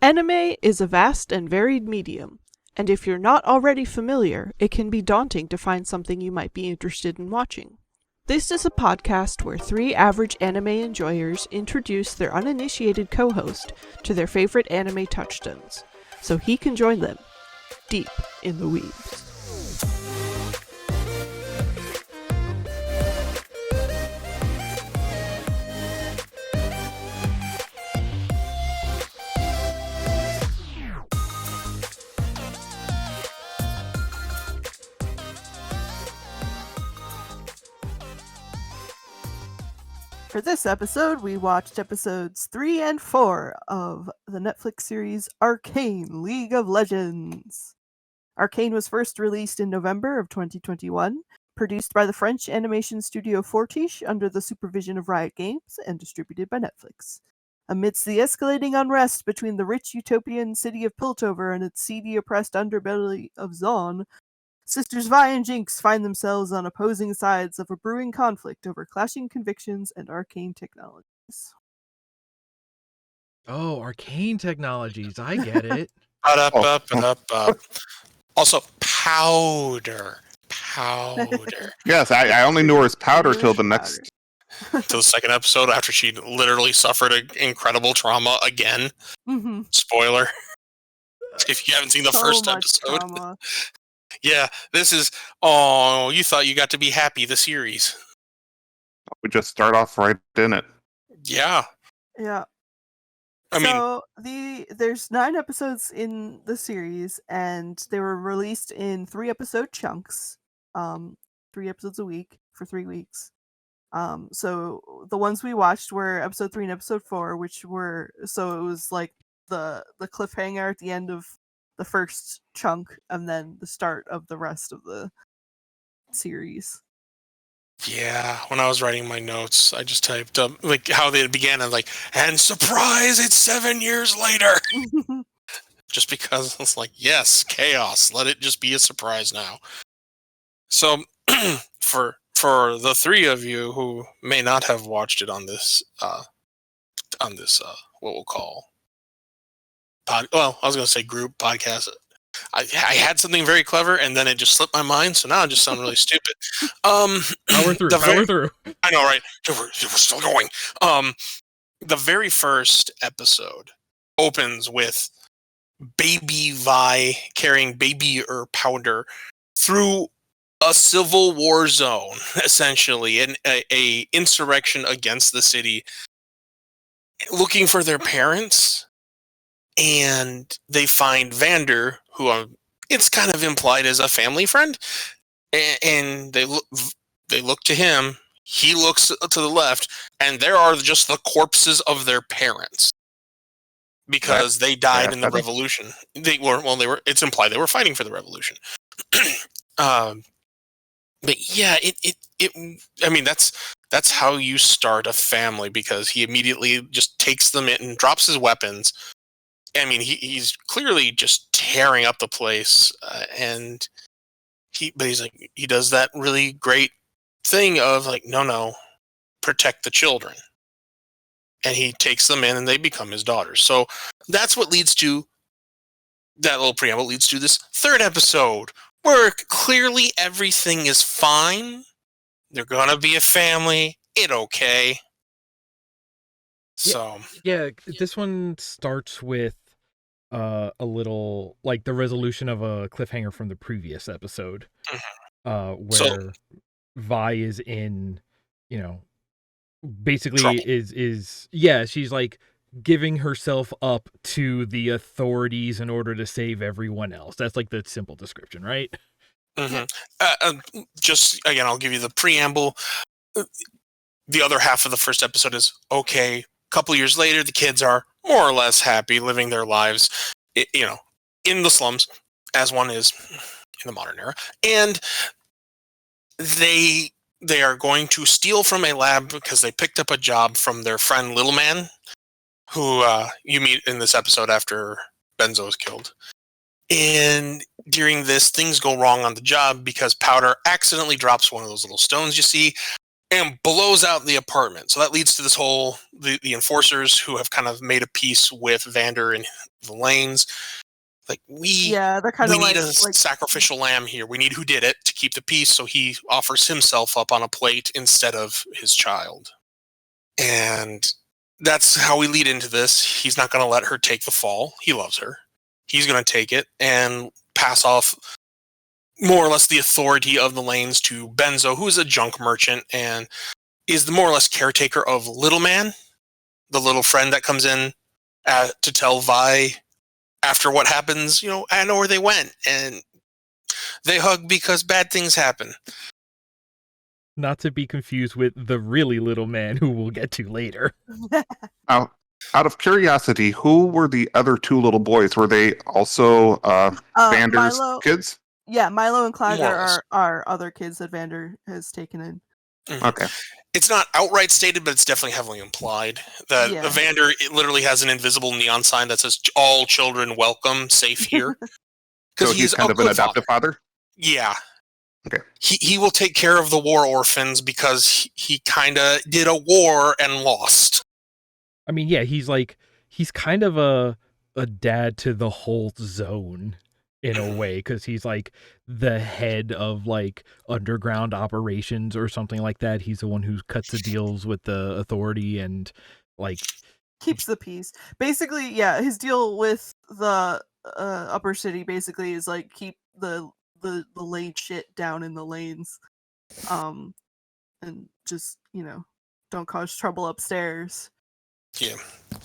Anime is a vast and varied medium, and if you're not already familiar, it can be daunting to find something you might be interested in watching. This is a podcast where three average anime enjoyers introduce their uninitiated co-host to their favorite anime touchstones, so he can join them deep in the Weebs. For this episode, we watched episodes 3 and 4 of the Netflix series Arcane: League of Legends. Arcane was first released in November of 2021, produced by the French animation studio Fortiche under the supervision of Riot Games, and distributed by Netflix. Amidst the escalating unrest between the rich utopian city of Piltover and its seedy oppressed underbelly of Zaun, Sisters Vi and Jinx find themselves on opposing sides of a brewing conflict over clashing convictions and arcane technologies. Oh, arcane technologies. I get it. Also, powder. Yes, I only knew her as powder till the till the second episode after she literally suffered an incredible trauma again. Mm-hmm. Spoiler. If you haven't seen the first episode. Trauma. Yeah, this is, oh, you thought you got to be happy, the series. We just start off right in it. Yeah. Yeah. I mean, there's 9 episodes in the series, and they were released in 3-episode chunks, 3 episodes a week for 3 weeks. So the ones we watched were episode 3 and episode 4, which were, so it was like the cliffhanger at the end of the first chunk, and then the start of the rest of the series. Yeah, when I was writing my notes, I just typed up like how they began and like, and surprise, it's 7 years later. Just because it's like, yes, chaos. Let it just be a surprise now. So for the three of you who may not have watched it on this what we'll call I was going to say group podcast. I had something very clever, and then it just slipped my mind, so now I just sound really stupid. Power through. I know, right? We're still going. The very first episode opens with Baby Vi carrying baby powder through a civil war zone, essentially, and a insurrection against the city, looking for their parents. And they find Vander, who it's kind of implied as a family friend, and they look to him. He looks to the left, and there are just the corpses of their parents because they died in the revolution. It's implied they were fighting for the revolution. But yeah, I mean, that's how you start a family, because he immediately just takes them in and drops his weapons. I mean, he's clearly just tearing up the place, and he's like, he does that really great thing of like, no, protect the children, and he takes them in, and they become his daughters. So that's what leads to that little preamble. Leads to this third episode where clearly everything is fine. They're gonna be a family. It okay. So yeah, this one starts with a little like the resolution of a cliffhanger from the previous episode, where Vi is in, basically trouble. She's like giving herself up to the authorities in order to save everyone else. That's like the simple description, right? Mm-hmm. Just again, I'll give you the preamble. The other half of the first episode is okay. A couple years later, the kids are more or less happy, living their lives, in the slums, as one is in the modern era. And they are going to steal from a lab because they picked up a job from their friend Little Man, who you meet in this episode after Benzo is killed. And during this, things go wrong on the job because Powder accidentally drops one of those little stones you see, and blows out the apartment. So that leads to this whole the enforcers who have kind of made a peace with Vander and the Lanes. Like they're kind we of need a sacrificial lamb here. We need who did it to keep the peace. So he offers himself up on a plate instead of his child. And that's how we lead into this. He's not going to let her take the fall. He loves her. He's going to take it and pass off more or less the authority of the Lanes to Benzo, who is a junk merchant and is the more or less caretaker of Little Man, the little friend that comes in to tell Vi after what happens, I know where they went, and they hug because bad things happen. Not to be confused with the really little man who we'll get to later. Out of curiosity, who were the other two little boys? Were they also Vander's kids? Yeah, Milo and Clagger are other kids that Vander has taken in. Mm-hmm. Okay. It's not outright stated, but it's definitely heavily implied that Vander literally has an invisible neon sign that says "All children welcome, safe here." So he's kind of an adoptive father? Yeah. Okay. He will take care of the war orphans because he kind of did a war and lost. I mean, yeah, he's kind of a dad to the whole zone in a way, because he's like the head of like underground operations or something like that. He's the one who cuts the deals with the authority and like keeps the peace. Basically, yeah, his deal with the upper city basically is like keep the lane shit down in the lanes, and just don't cause trouble upstairs. Yeah,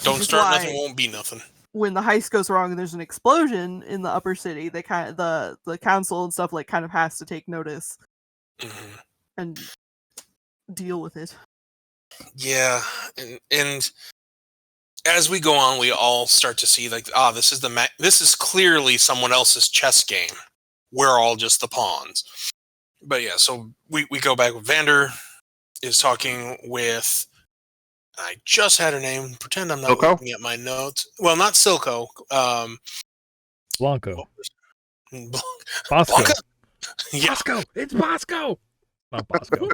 don't start nothing, won't be nothing. When the heist goes wrong and there's an explosion in the upper city, they the council and stuff like kind of has to take notice and deal with it. Yeah, and as we go on, we all start to see like, this is clearly someone else's chess game. We're all just the pawns. But yeah, so we go back with Vander is talking with. I just had her name. Pretend I'm not looking at my notes. Well, not Silco. Blanco. Bosco. Yeah. Bosco. It's Bosco. Not Bosco.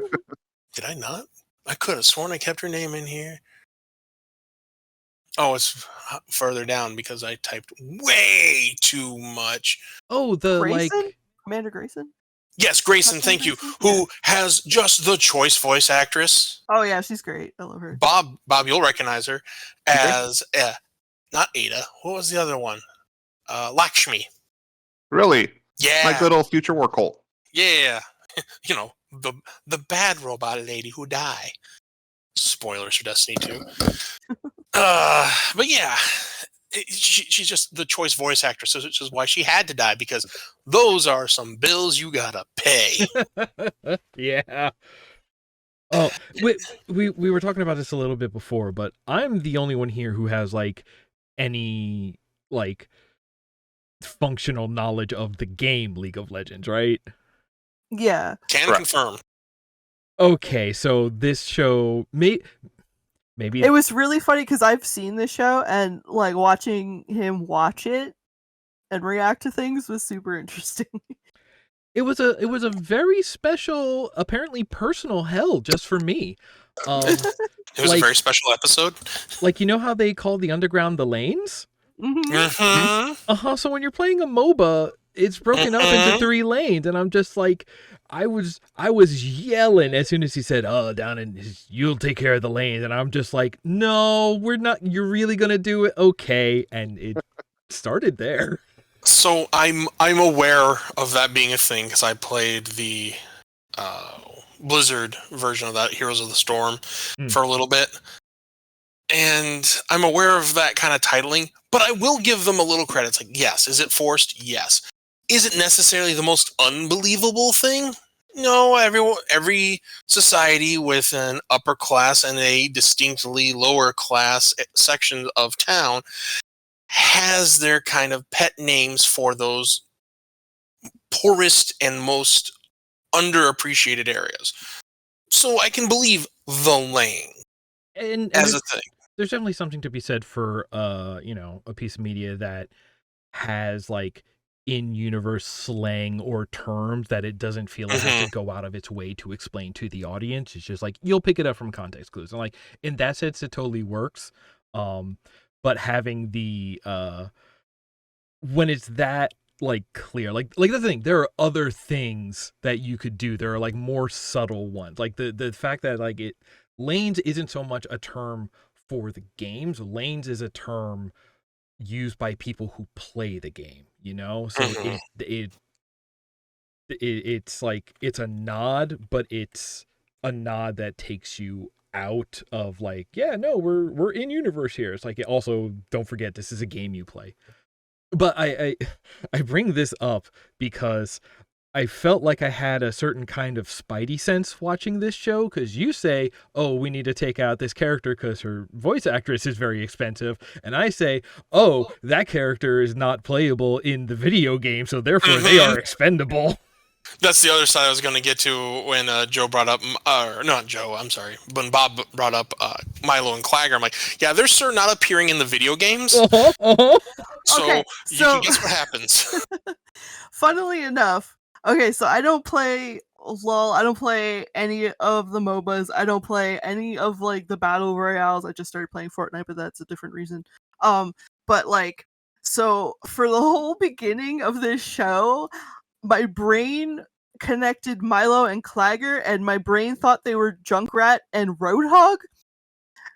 Did I not? I could have sworn I kept her name in here. Oh, it's further down because I typed way too much. Oh, Grayson? Commander Grayson? Yes, Grayson, thank you. Who has just the choice voice actress. Oh, yeah, she's great. I love her. Bob, you'll recognize her as, not Ada. What was the other one? Lakshmi. Really? Yeah. My good old future war cult. Yeah. The bad robot lady who died. Spoilers for Destiny 2. But yeah. She's just the choice voice actress, which is why she had to die, because those are some bills you gotta pay. Yeah. Oh, we were talking about this a little bit before, but I'm the only one here who has like any like functional knowledge of the game League of Legends, right? Yeah. Can confirm. Okay, so this show maybe it was really funny because I've seen this show, and like watching him watch it and react to things was super interesting. It was a very special, apparently personal hell just for me. It was a very special episode. Like, you know how they call the underground the lanes? Mm-hmm. So when you're playing a MOBA, it's broken up into 3 lanes, and I'm just like, I was yelling as soon as he said, down in you'll take care of the lanes, and I'm just like, no, we're not. You're really gonna do it, okay? And it started there. So I'm aware of that being a thing because I played the Blizzard version of that, Heroes of the Storm, for a little bit, and I'm aware of that kind of titling. But I will give them a little credit. It's like, yes, is it forced? Yes. Is it necessarily the most unbelievable thing? No, every society with an upper class and a distinctly lower class section of town has their kind of pet names for those poorest and most underappreciated areas. So I can believe the lane as a thing. There's definitely something to be said for a piece of media that has like in-universe slang or terms that it doesn't feel like it has to go out of its way to explain to the audience. It's just like, you'll pick it up from context clues. And like, in that sense, it totally works. But having the, when it's that, like, clear, like that's the thing, there are other things that you could do. There are like more subtle ones. Like the fact that like lanes isn't so much a term for the games. Lanes is a term used by people who play the game, you know? So it's like, it's a nod, but it's a nod that takes you out of like, yeah, no, we're in universe here. It's like, also, don't forget, this is a game you play. But I bring this up because I felt like I had a certain kind of spidey sense watching this show, because you say, oh, we need to take out this character because her voice actress is very expensive. And I say, oh, that character is not playable in the video game, so therefore they are expendable. That's the other side I was going to get to when Joe brought up, or not Joe, I'm sorry, when Bob brought up Milo and Clagger. I'm like, yeah, they're sure not appearing in the video games. So Okay, you can guess what happens. Funnily enough, okay, so I don't play LOL, I don't play any of the MOBAs, I don't play any of like the battle royales. I just started playing Fortnite, but that's a different reason. But like, so for the whole beginning of this show, my brain connected Milo and Clagger, and my brain thought they were Junkrat and Roadhog,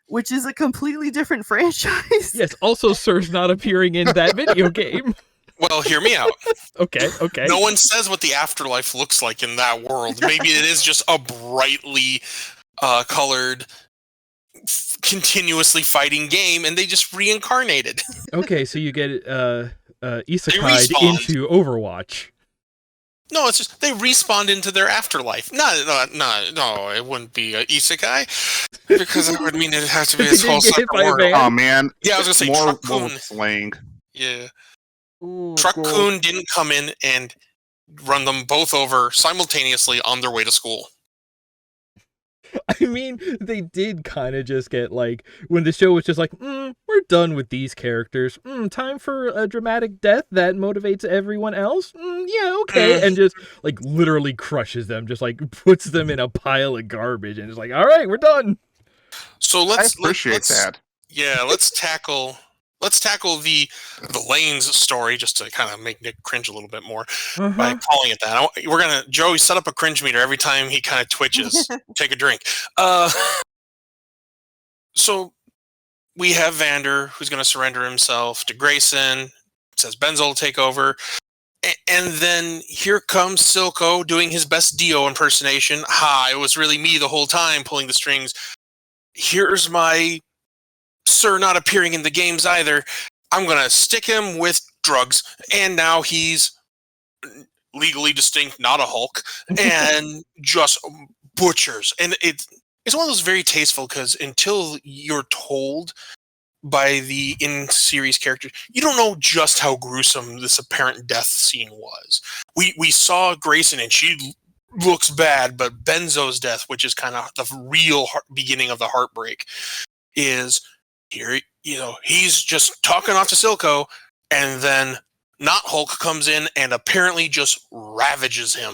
which is a completely different franchise. Yes, also Sir's not appearing in that video game. Well, hear me out. Okay. No one says what the afterlife looks like in that world. Maybe it is just a brightly colored, continuously fighting game, and they just reincarnated. Okay, so you get isekai into Overwatch. No, it's just they respawned into their afterlife. No, it wouldn't be isekai, because that would mean it'd have to be this whole second world. Oh man! Yeah, I was gonna say more Truck-kun. slang. Yeah, Truck-kun didn't come in and run them both over simultaneously on their way to school. I mean, they did kind of just get like, when the show was just like, we're done with these characters. Time for a dramatic death that motivates everyone else. Yeah, okay. And just like literally crushes them, just like puts them in a pile of garbage, and it's like, all right, we're done. So let's appreciate that. Yeah, let's tackle the Lanes story, just to kind of make Nick cringe a little bit more by calling it that. Joey set up a cringe meter every time he kind of twitches. Take a drink. So we have Vander, who's going to surrender himself to Grayson. Says Benzo will take over. And then here comes Silco doing his best Dio impersonation. It was really me the whole time pulling the strings. Here's my Sir not appearing in the games either. I'm going to stick him with drugs, and now he's legally distinct, not a Hulk, and just butchers. And it's one of those very tasteful, because until you're told by the in-series characters, you don't know just how gruesome this apparent death scene was. We saw Grayson, and she looks bad, but Benzo's death, which is kind of the real beginning of the heartbreak, is here, he's just talking off to Silco, and then not Hulk comes in and apparently just ravages him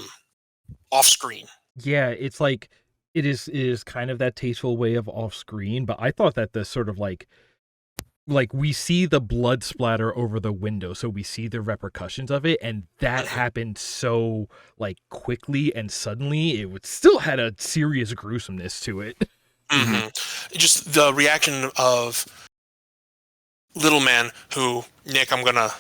off screen. Yeah, it's like, it is kind of that tasteful way of off screen, but I thought that the sort of like we see the blood splatter over the window, so we see the repercussions of it, and that happened so like quickly and suddenly, it still had a serious gruesomeness to it. Just the reaction of Little Man, who, Nick, I'm gonna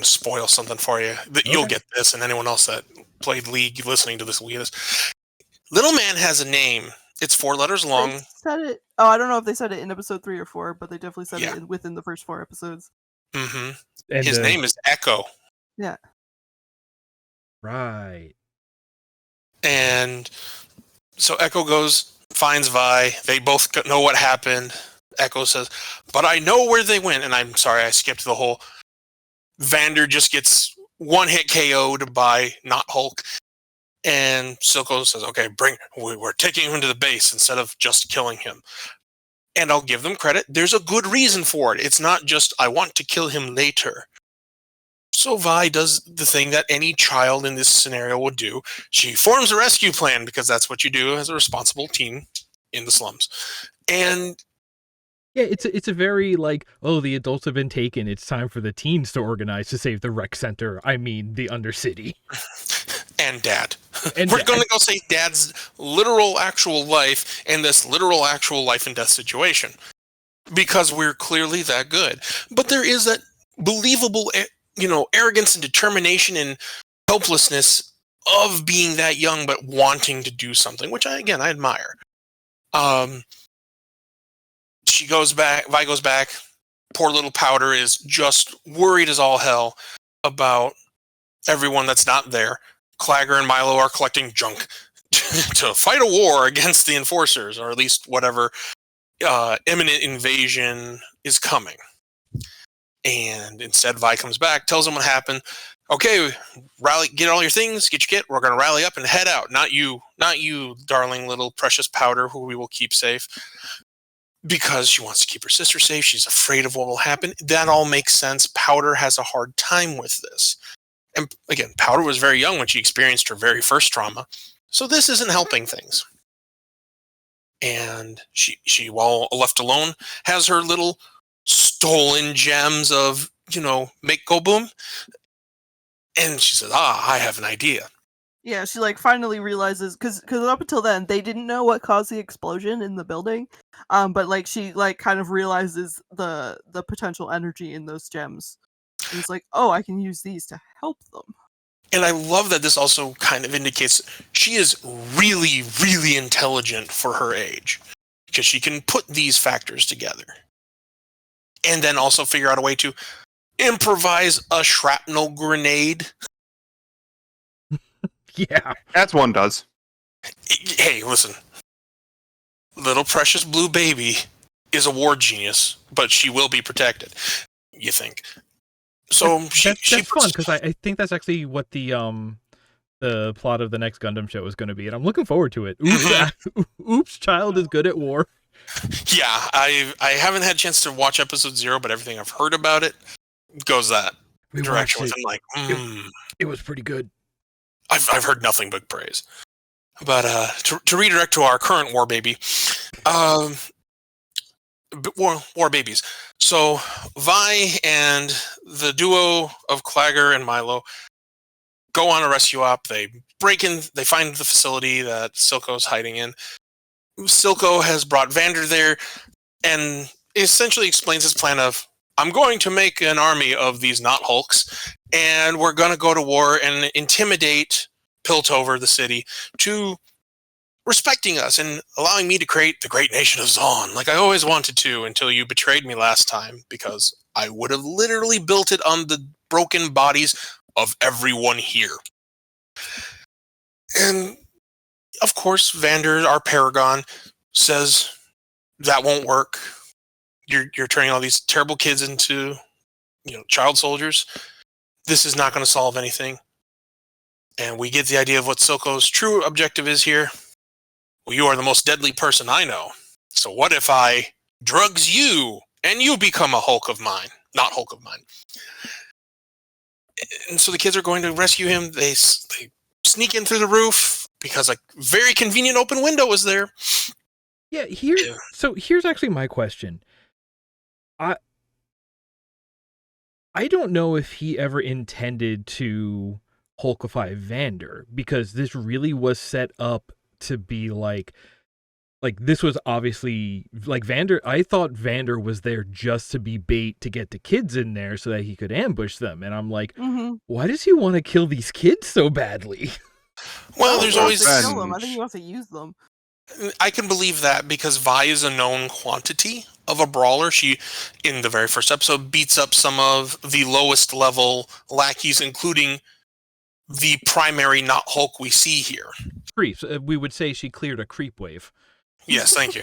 spoil something for you. You'll get this, and anyone else that played League listening to this will get this. Little Man has a name. It's 4 letters long. They said it. Oh, I don't know if they said it in episode 3 or 4, but they definitely said it within the first 4 episodes. And his name is Echo. Yeah. Right. And so Echo finds Vi. They both know what happened. Echo says, but I know where they went. And I'm sorry, I skipped the whole. Vander just gets one hit KO'd by not Hulk. And Silco says, okay, we're taking him to the base instead of just killing him. And I'll give them credit. There's a good reason for it. It's not just, I want to kill him later. So Vi does the thing that any child in this scenario would do. She forms a rescue plan because that's what you do as a responsible teen in the slums. And yeah, it's a very like, oh, the adults have been taken. It's time for the teens to organize to save the rec center. I mean, the Undercity. And Dad. And We're going to go save Dad's literal actual life in this literal actual life and death situation. Because we're clearly that good. But there is that believable, arrogance and determination and helplessness of being that young but wanting to do something, which I admire. Vi goes back. Poor little Powder is just worried as all hell about everyone that's not there. Clagger and Milo are collecting junk to fight a war against the enforcers, or at least whatever imminent invasion is coming. And instead, Vi comes back, tells them what happened. Okay, rally, get all your things, get your kit. We're going to rally up and head out. Not you, darling little precious Powder, who we will keep safe. Because she wants to keep her sister safe. She's afraid of what will happen. That all makes sense. Powder has a hard time with this. And again, Powder was very young when she experienced her very first trauma. So this isn't helping things. And she, while left alone, has her little stolen gems of, make go boom. And she says, I have an idea. Yeah, she finally realizes, because up until then they didn't know what caused the explosion in the building, but she kind of realizes the potential energy in those gems. And it's I can use these to help them. And I love that this also kind of indicates she is really, really intelligent for her age, because she can put these factors together. And then also figure out a way to improvise a shrapnel grenade. Yeah. As one does. Hey, listen. Little precious blue baby is a war genius, but she will be protected, you think. So that's fun, because I think that's actually what the plot of the next Gundam show is going to be, and I'm looking forward to it. Oops, child is good at war. Yeah, I haven't had a chance to watch episode 0, but everything I've heard about it goes that direction. With it was pretty good. I've heard nothing but praise. But to redirect to our current war baby, war babies. So Vi and the duo of Clagger and Milo go on a rescue op. They break in. They find the facility that Silco's hiding in. Silco has brought Vander there and essentially explains his plan of, I'm going to make an army of these not Hulks, and we're going to go to war and intimidate Piltover, the city, to respecting us and allowing me to create the great nation of Zon, like I always wanted to, until you betrayed me last time, because I would have literally built it on the broken bodies of everyone here. And of course, Vander, our Paragon, says that won't work. You're turning all these terrible kids into, child soldiers. This is not going to solve anything. And we get the idea of what Silco's true objective is here. Well, you are the most deadly person I know. So what if I drugs you and you become a Hulk of mine? Not Hulk of mine. And so the kids are going to rescue him. They sneak in through the roof because a very convenient open window was there. Yeah, so here's actually my question. I don't know if he ever intended to Hulkify Vander, because this really was set up to be like this was obviously Vander. I thought Vander was there just to be bait to get the kids in there so that he could ambush them. And I'm like, why does he want to kill these kids so badly? Well, there's always kill them. I think he wants to use them. I can believe that because Vi is a known quantity of a brawler. She, in the very first episode, beats up some of the lowest level lackeys, including the primary not Hulk we see here. Creeps. We would say she cleared a creep wave. Yes, thank you.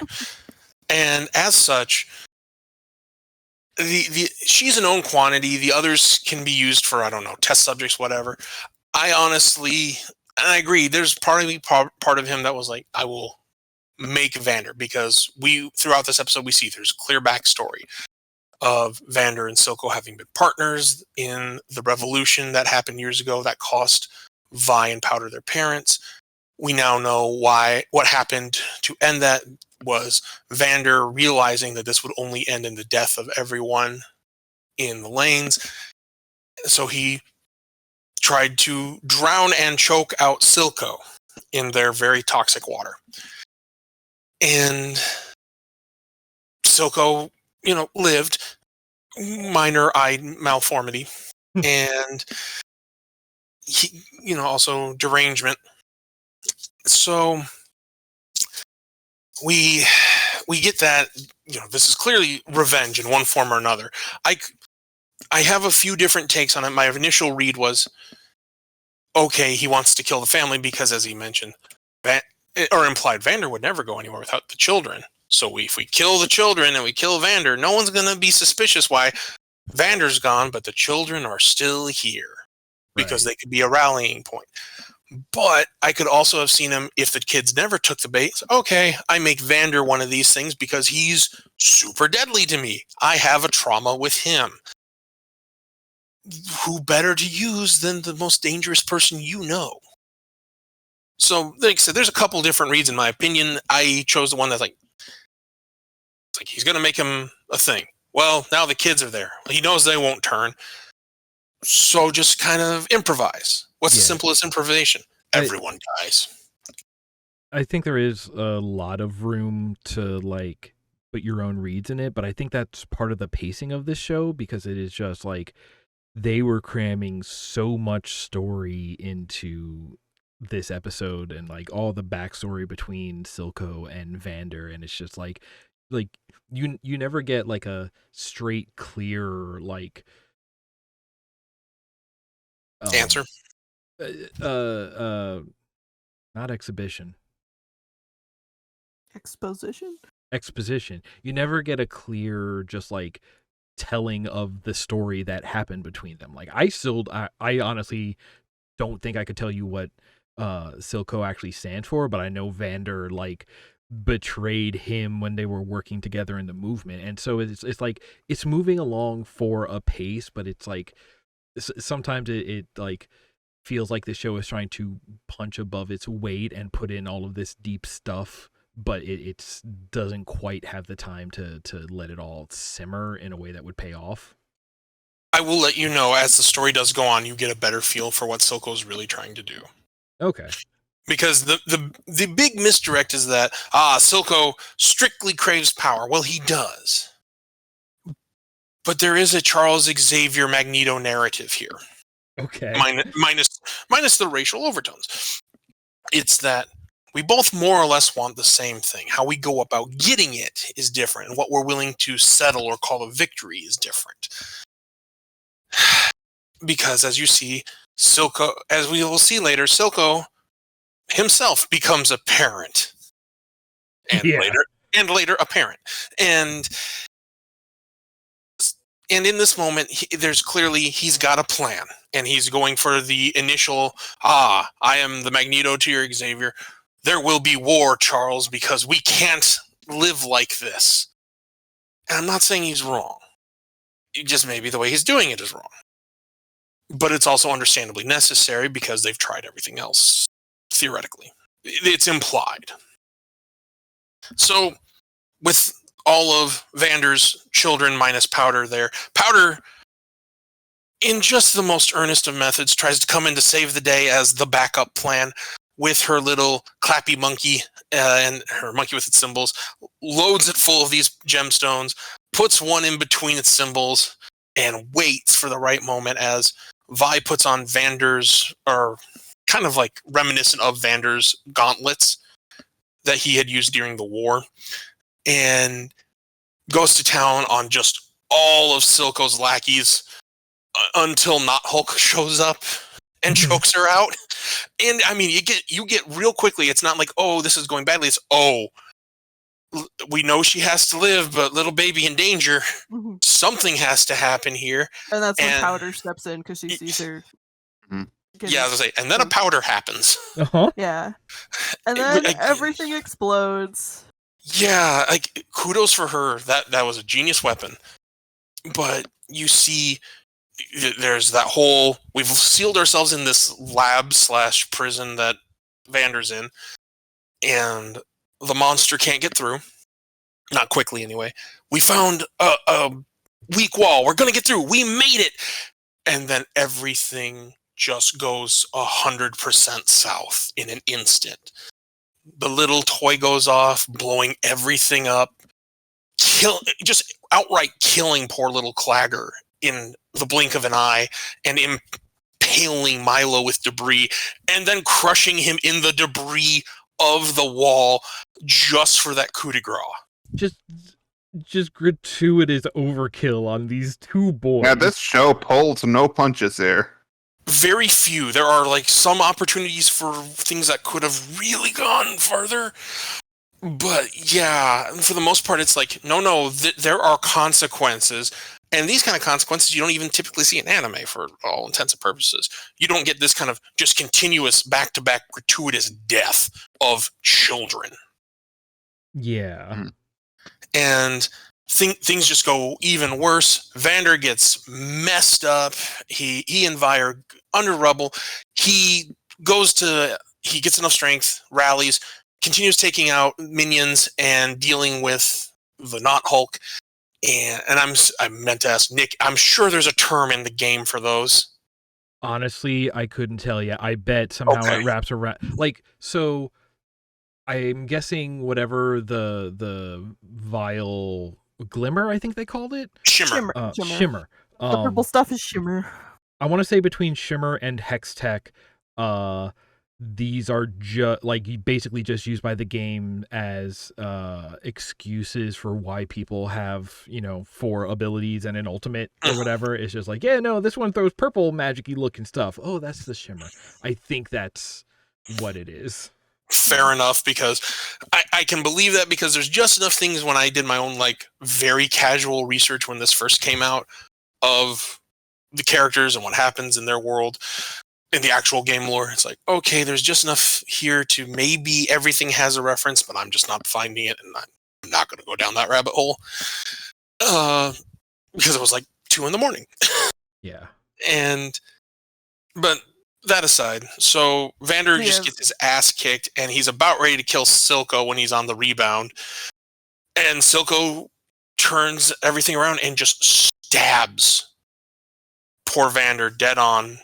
And as such, she's a known quantity. The others can be used for, I don't know, test subjects, whatever. I honestly, and I agree, there's part of him that was like, I will make Vander, because throughout this episode we see there's clear backstory. of Vander and Silco having been partners in the revolution that happened years ago that cost Vi and Powder their parents. We now know what happened to end that was Vander realizing that this would only end in the death of everyone in the lanes. So he tried to drown and choke out Silco in their very toxic water. And Silco, lived, minor eye malformity, and he, also derangement. So we get that, this is clearly revenge in one form or another. I have a few different takes on it. My initial read was, okay, he wants to kill the family because, as he mentioned, or implied, Vander would never go anywhere without the children. So if we kill the children and we kill Vander, no one's going to be suspicious why Vander's gone, but the children are still here because they could be a rallying point. But I could also have seen him, if the kids never took the bait, okay, I make Vander one of these things because he's super deadly to me. I have a trauma with him. Who better to use than the most dangerous person you know? So, like I said, there's a couple different reads in my opinion. I chose the one that's like he's going to make him a thing. Well, now the kids are there. He knows they won't turn. So just kind of improvise. What's the simplest improvisation? Everyone dies. I think there is a lot of room to put your own reads in it, but I think that's part of the pacing of this show because it is just they were cramming so much story into this episode and all the backstory between Silco and Vander, and it's just you never get a straight, clear answer. Not exhibition. Exposition. You never get a clear, just telling of the story that happened between them. I honestly don't think I could tell you what Silco actually stands for, but I know Vander betrayed him when they were working together in the movement, and so it's moving along for a pace, but it's sometimes it feels like the show is trying to punch above its weight and put in all of this deep stuff, but it doesn't quite have the time to let it all simmer in a way that would pay off. I will let you know as the story does go on, you get a better feel for what Silco's really trying to do. Okay. Because the big misdirect is that Silco strictly craves power. Well, he does. But there is a Charles Xavier Magneto narrative here. Okay. Minus the racial overtones. It's that we both more or less want the same thing. How we go about getting it is different, and what we're willing to settle or call a victory is different. Because as you see, Silco, as we will see later, Silco himself becomes a parent, and later a parent, and in this moment, he's got a plan, and he's going for the initial. I am the Magneto to your Xavier. There will be war, Charles, because we can't live like this. And I'm not saying he's wrong. It just maybe the way he's doing it is wrong. But it's also understandably necessary because they've tried everything else. Theoretically, it's implied. So, with all of Vander's children minus Powder there, Powder, in just the most earnest of methods, tries to come in to save the day as the backup plan with her little clappy monkey and her monkey with its symbols, loads it full of these gemstones, puts one in between its symbols, and waits for the right moment as Vi puts on Vander's, or kind of reminiscent of Vander's gauntlets that he had used during the war, and goes to town on just all of Silco's lackeys until Not Hulk shows up and chokes her out. And I mean, you get real quickly. It's not this is going badly. It's we know she has to live, but little baby in danger. Mm-hmm. Something has to happen here. And that's when Powder steps in because she sees her. Yeah, I was gonna say, and then a Powder happens. Uh-huh. Yeah, and then everything explodes. Yeah, kudos for her. That was a genius weapon. but you see there's that whole, we've sealed ourselves in this lab / prison that Vander's in, and the monster can't get through. Not quickly, anyway. We found a weak wall. We're going to get through. We made it. And then everything just goes 100% south in an instant. The little toy goes off, blowing everything up. Just outright killing poor little Clagger in the blink of an eye, and impaling Milo with debris, and then crushing him in the debris of the wall just for that coup de grace. Just gratuitous overkill on these two boys. Yeah, this show pulls no punches there. Very few. There are like some opportunities for things that could have really gone farther. But yeah, for the most part, it's like, no, there are consequences. And these kind of consequences you don't even typically see in anime for all intents and purposes. You don't get this kind of just continuous back-to-back gratuitous death of children. Yeah. And things just go even worse. Vander gets messed up. He and Vi are under rubble. He gets enough strength, rallies, continues taking out minions and dealing with the not Hulk. And I meant to ask Nick, I'm sure there's a term in the game for those. Honestly, I couldn't tell you. I bet somehow it wraps around. Like, so I'm guessing whatever the vile glimmer, I think they called it? Shimmer. Shimmer. The purple stuff is Shimmer. I want to say between Shimmer and Hextech, these are basically just used by the game as excuses for why people have 4 abilities and an ultimate or whatever. It's just like, yeah, no, this one throws purple magic-y looking stuff. Oh, that's the Shimmer. I think that's what it is. Fair enough, because I can believe that, because there's just enough things when I did my own very casual research when this first came out of the characters and what happens in their world. In the actual game lore, it's like, okay, there's just enough here to maybe everything has a reference, but I'm just not finding it, and I'm not going to go down that rabbit hole. Because it was 2 a.m. Yeah. But that aside, so Vander just gets his ass kicked, and he's about ready to kill Silco when he's on the rebound. And Silco turns everything around and just stabs poor Vander dead on,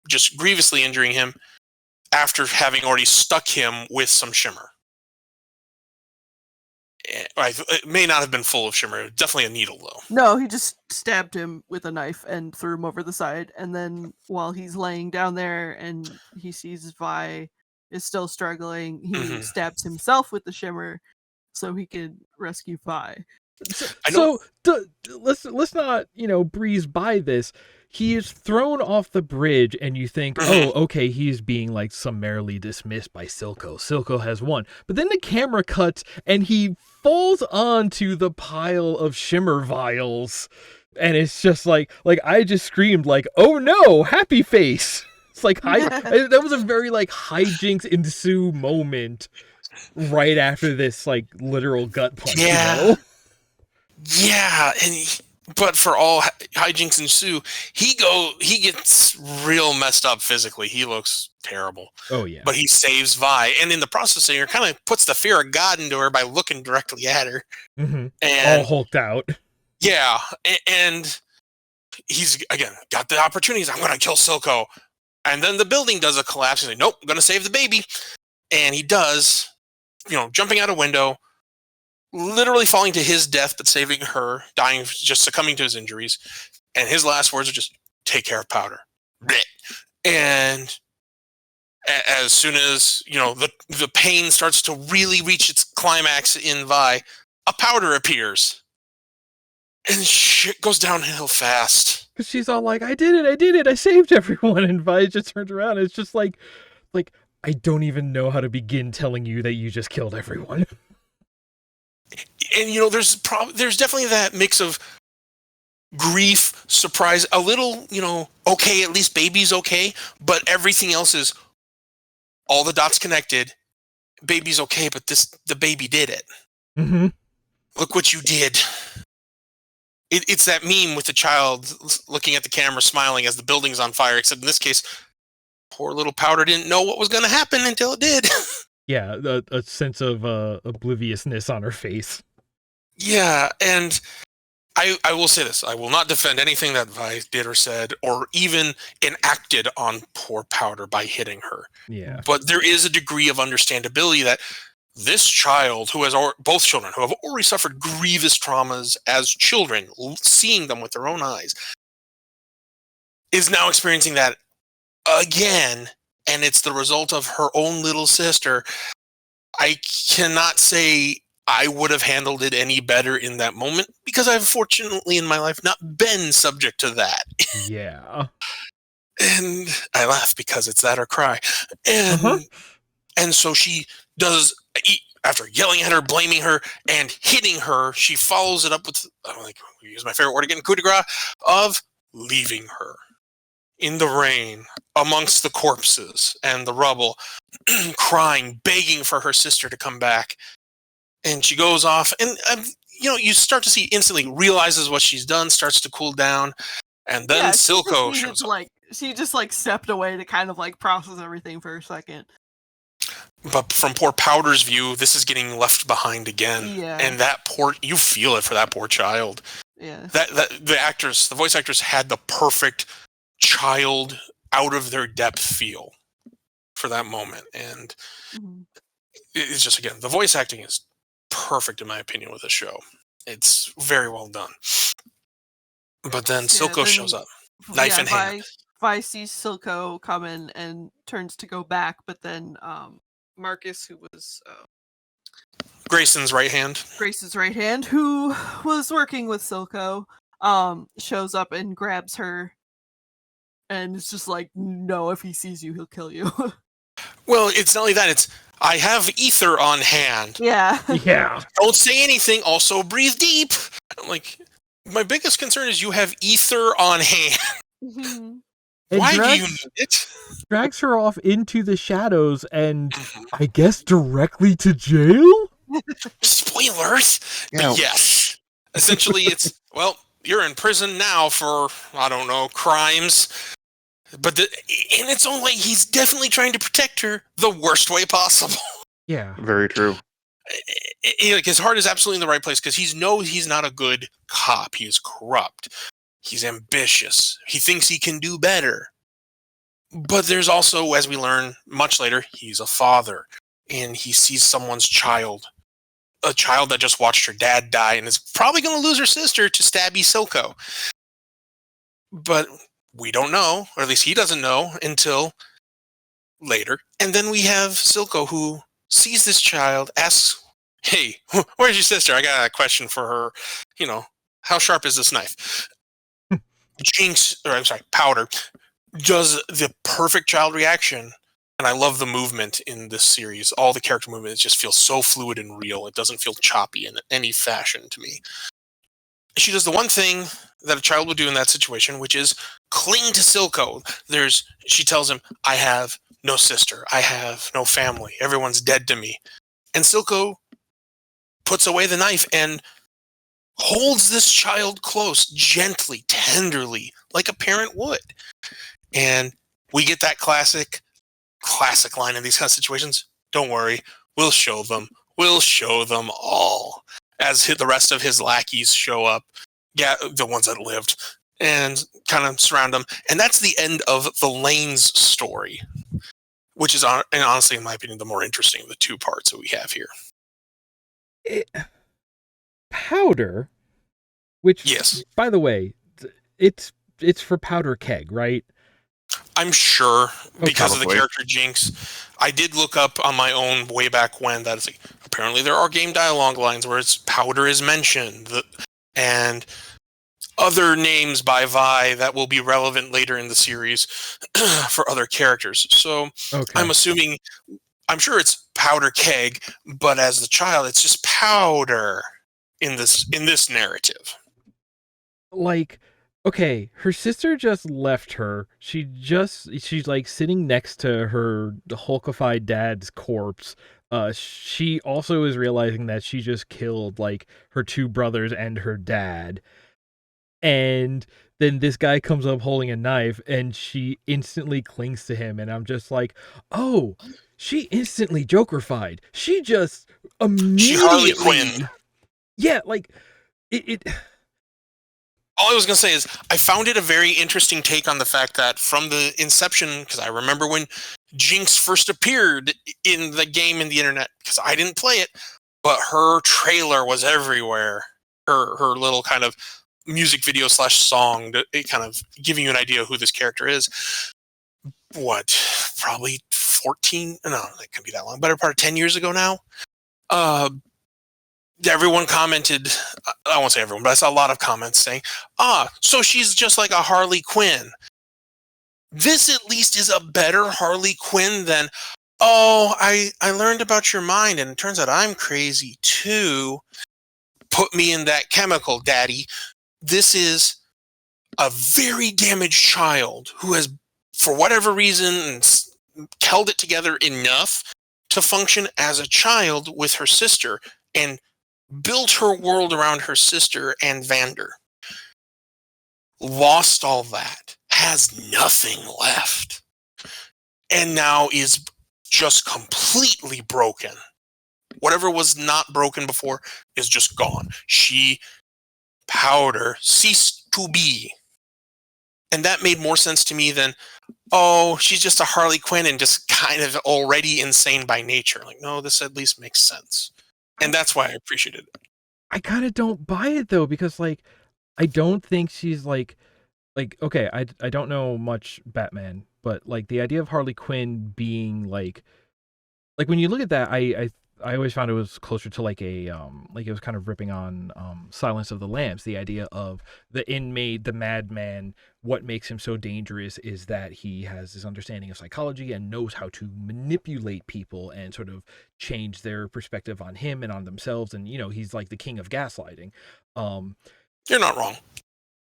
just grievously injuring him after having already stuck him with some Shimmer. It may not have been full of Shimmer. Definitely a needle, though. No, he just stabbed him with a knife and threw him over the side. And then while he's laying down there and he sees Vi is still struggling, he stabs himself with the Shimmer so he could rescue Vi. Let's not breeze by this. He is thrown off the bridge, and you think, oh, okay, he's being summarily dismissed by Silco. Silco has won. But then the camera cuts, and he falls onto the pile of Shimmer vials, and it's just I just screamed oh no, happy face. It's that was a very hijinks ensue moment right after this literal gut punch. Yeah. Yeah, but for all hijinks ensue, he gets real messed up physically. He looks terrible. Oh yeah. But he saves Vi, and in the process, he kind of puts the fear of God into her by looking directly at her. Mm-hmm. And all hulked out. Yeah, and he's again got the opportunities. I'm going to kill Silco, and then the building does a collapse. He's like, nope, I'm going to save the baby, and he does. Jumping out a window. Literally falling to his death, but saving her, dying, just succumbing to his injuries. And his last words are just, take care of Powder. And as soon as, the pain starts to really reach its climax in Vi, a Powder appears. And shit goes downhill fast. Because she's all I did it, I saved everyone. And Vi just turns around, and it's just like, I don't even know how to begin telling you that you just killed everyone. And there's definitely that mix of grief, surprise, a little, okay, at least baby's okay, but everything else is all the dots connected. Baby's okay, but the baby did it. Mm-hmm. Look what you did. it's that meme with the child looking at the camera, smiling as the building's on fire. Except in this case, poor little Powder didn't know what was going to happen until it did. Yeah, a sense of obliviousness on her face. Yeah, and I will say this. I will not defend anything that Vi did or said or even enacted on poor Powder by hitting her. Yeah. But there is a degree of understandability that this child, who has both children, who have already suffered grievous traumas as children, seeing them with their own eyes, is now experiencing that again, and it's the result of her own little sister. I cannot say I would have handled it any better in that moment because I've fortunately in my life not been subject to that. Yeah. And I laugh because it's that or cry. And and so she does, after yelling at her, blaming her, and hitting her, she follows it up with, use my favorite word again, coup de grace, of leaving her in the rain amongst the corpses and the rubble, crying, begging for her sister to come back. And she goes off, and you start to see instantly realizes what she's done, starts to cool down, and then Silco shows up. She just stepped away to kind of process everything for a second. But from poor Powder's view, this is getting left behind again. Yeah. And you feel it for that poor child. Yeah. The voice actors had the perfect child out of their depth feel for that moment. And it's just, again, the voice acting is perfect in my opinion with the show. It's very well done. But then Silco shows up, knife in hand. Vi sees Silco come in and turns to go back, but then Marcus, who was Grayson's right hand, who was working with Silco, shows up and grabs her, and it's just like, no, if he sees you, he'll kill you. Well, it's not only that, it's, I have ether on hand. Yeah. Yeah. Don't say anything, also breathe deep. I'm like, my biggest concern is you have ether on hand. Why do you need it? Drags her off into the shadows and I guess directly to jail? Spoilers! Yeah. But yes. Essentially, it's, well, you're in prison now for, I don't know, crimes. But in its own way, he's definitely trying to protect her the worst way possible. Yeah. Very true. His heart is absolutely in the right place because he's not a good cop. He is corrupt. He's ambitious. He thinks he can do better. But there's also, as we learn much later, he's a father. And he sees someone's child. A child that just watched her dad die and is probably going to lose her sister to stabby Silco. But we don't know, or at least he doesn't know until later. And then we have Silco who sees this child, asks, hey, where's your sister? I got a question for her. How sharp is this knife? Powder does the perfect child reaction. And I love the movement in this series. All the character movement, it just feels so fluid and real. It doesn't feel choppy in any fashion to me. She does the one thing that a child would do in that situation, which is cling to Silco. She tells him, I have no sister. I have no family. Everyone's dead to me. And Silco puts away the knife and holds this child close, gently, tenderly, like a parent would. And we get that classic line in these kind of situations. Don't worry, we'll show them. We'll show them all. As the rest of his lackeys show up, the ones that lived, and kind of surround him. And that's the end of the Lane's story, which is, and honestly, in my opinion, the more interesting of the two parts that we have here. Powder, which, yes, by the way, it's for Powder Keg, right? I'm sure, because of the Probably. character Jinx. I did look up on my own way back when that is apparently there are game dialogue lines where it's Powder is mentioned, and other names by Vi that will be relevant later in the series for other characters. So okay. I'm sure it's Powder Keg, but as the child, it's just Powder in this narrative. Like, okay, her sister just left her. She's like sitting next to her hulkified dad's corpse. She also is realizing that she just killed like her two brothers and her dad. And then this guy comes up holding a knife, and she instantly clings to him, and I'm just like, oh, she instantly Joker-fied. She just She Harley Quinn. immediately, yeah, like it. All I was going to say is I found it a very interesting take on the fact that from the inception, because I remember when Jinx first appeared in the game in the internet, because I didn't play it, but her trailer was everywhere. Her little kind of music video / song, kind of giving you an idea of who this character is. What, probably 14? No, it can't be that long. Better part of 10 years ago now. Everyone commented, I won't say everyone, but I saw a lot of comments saying, so she's just like a Harley Quinn. This at least is a better Harley Quinn than, I learned about your mind and it turns out I'm crazy too. Put me in that chemical, daddy. This is a very damaged child who has, for whatever reason, held it together enough to function as a child with her sister and built her world around her sister and Vander. Lost all that, has nothing left, and now is just completely broken. Whatever was not broken before is just gone. Powder ceased to be. And that made more sense to me than, she's just a Harley Quinn and just kind of already insane by nature. Like, no, this at least makes sense. And that's why I appreciated it. I kind of don't buy it though, because like, I don't think she's like, okay, I don't know much Batman, but like the idea of Harley Quinn being like when you look at that, I always found it was closer to like a like it was kind of ripping on Silence of the Lambs. The idea of the inmate, the madman, what makes him so dangerous is that he has this understanding of psychology and knows how to manipulate people and sort of change their perspective on him and on themselves. And he's like the king of gaslighting. You're not wrong.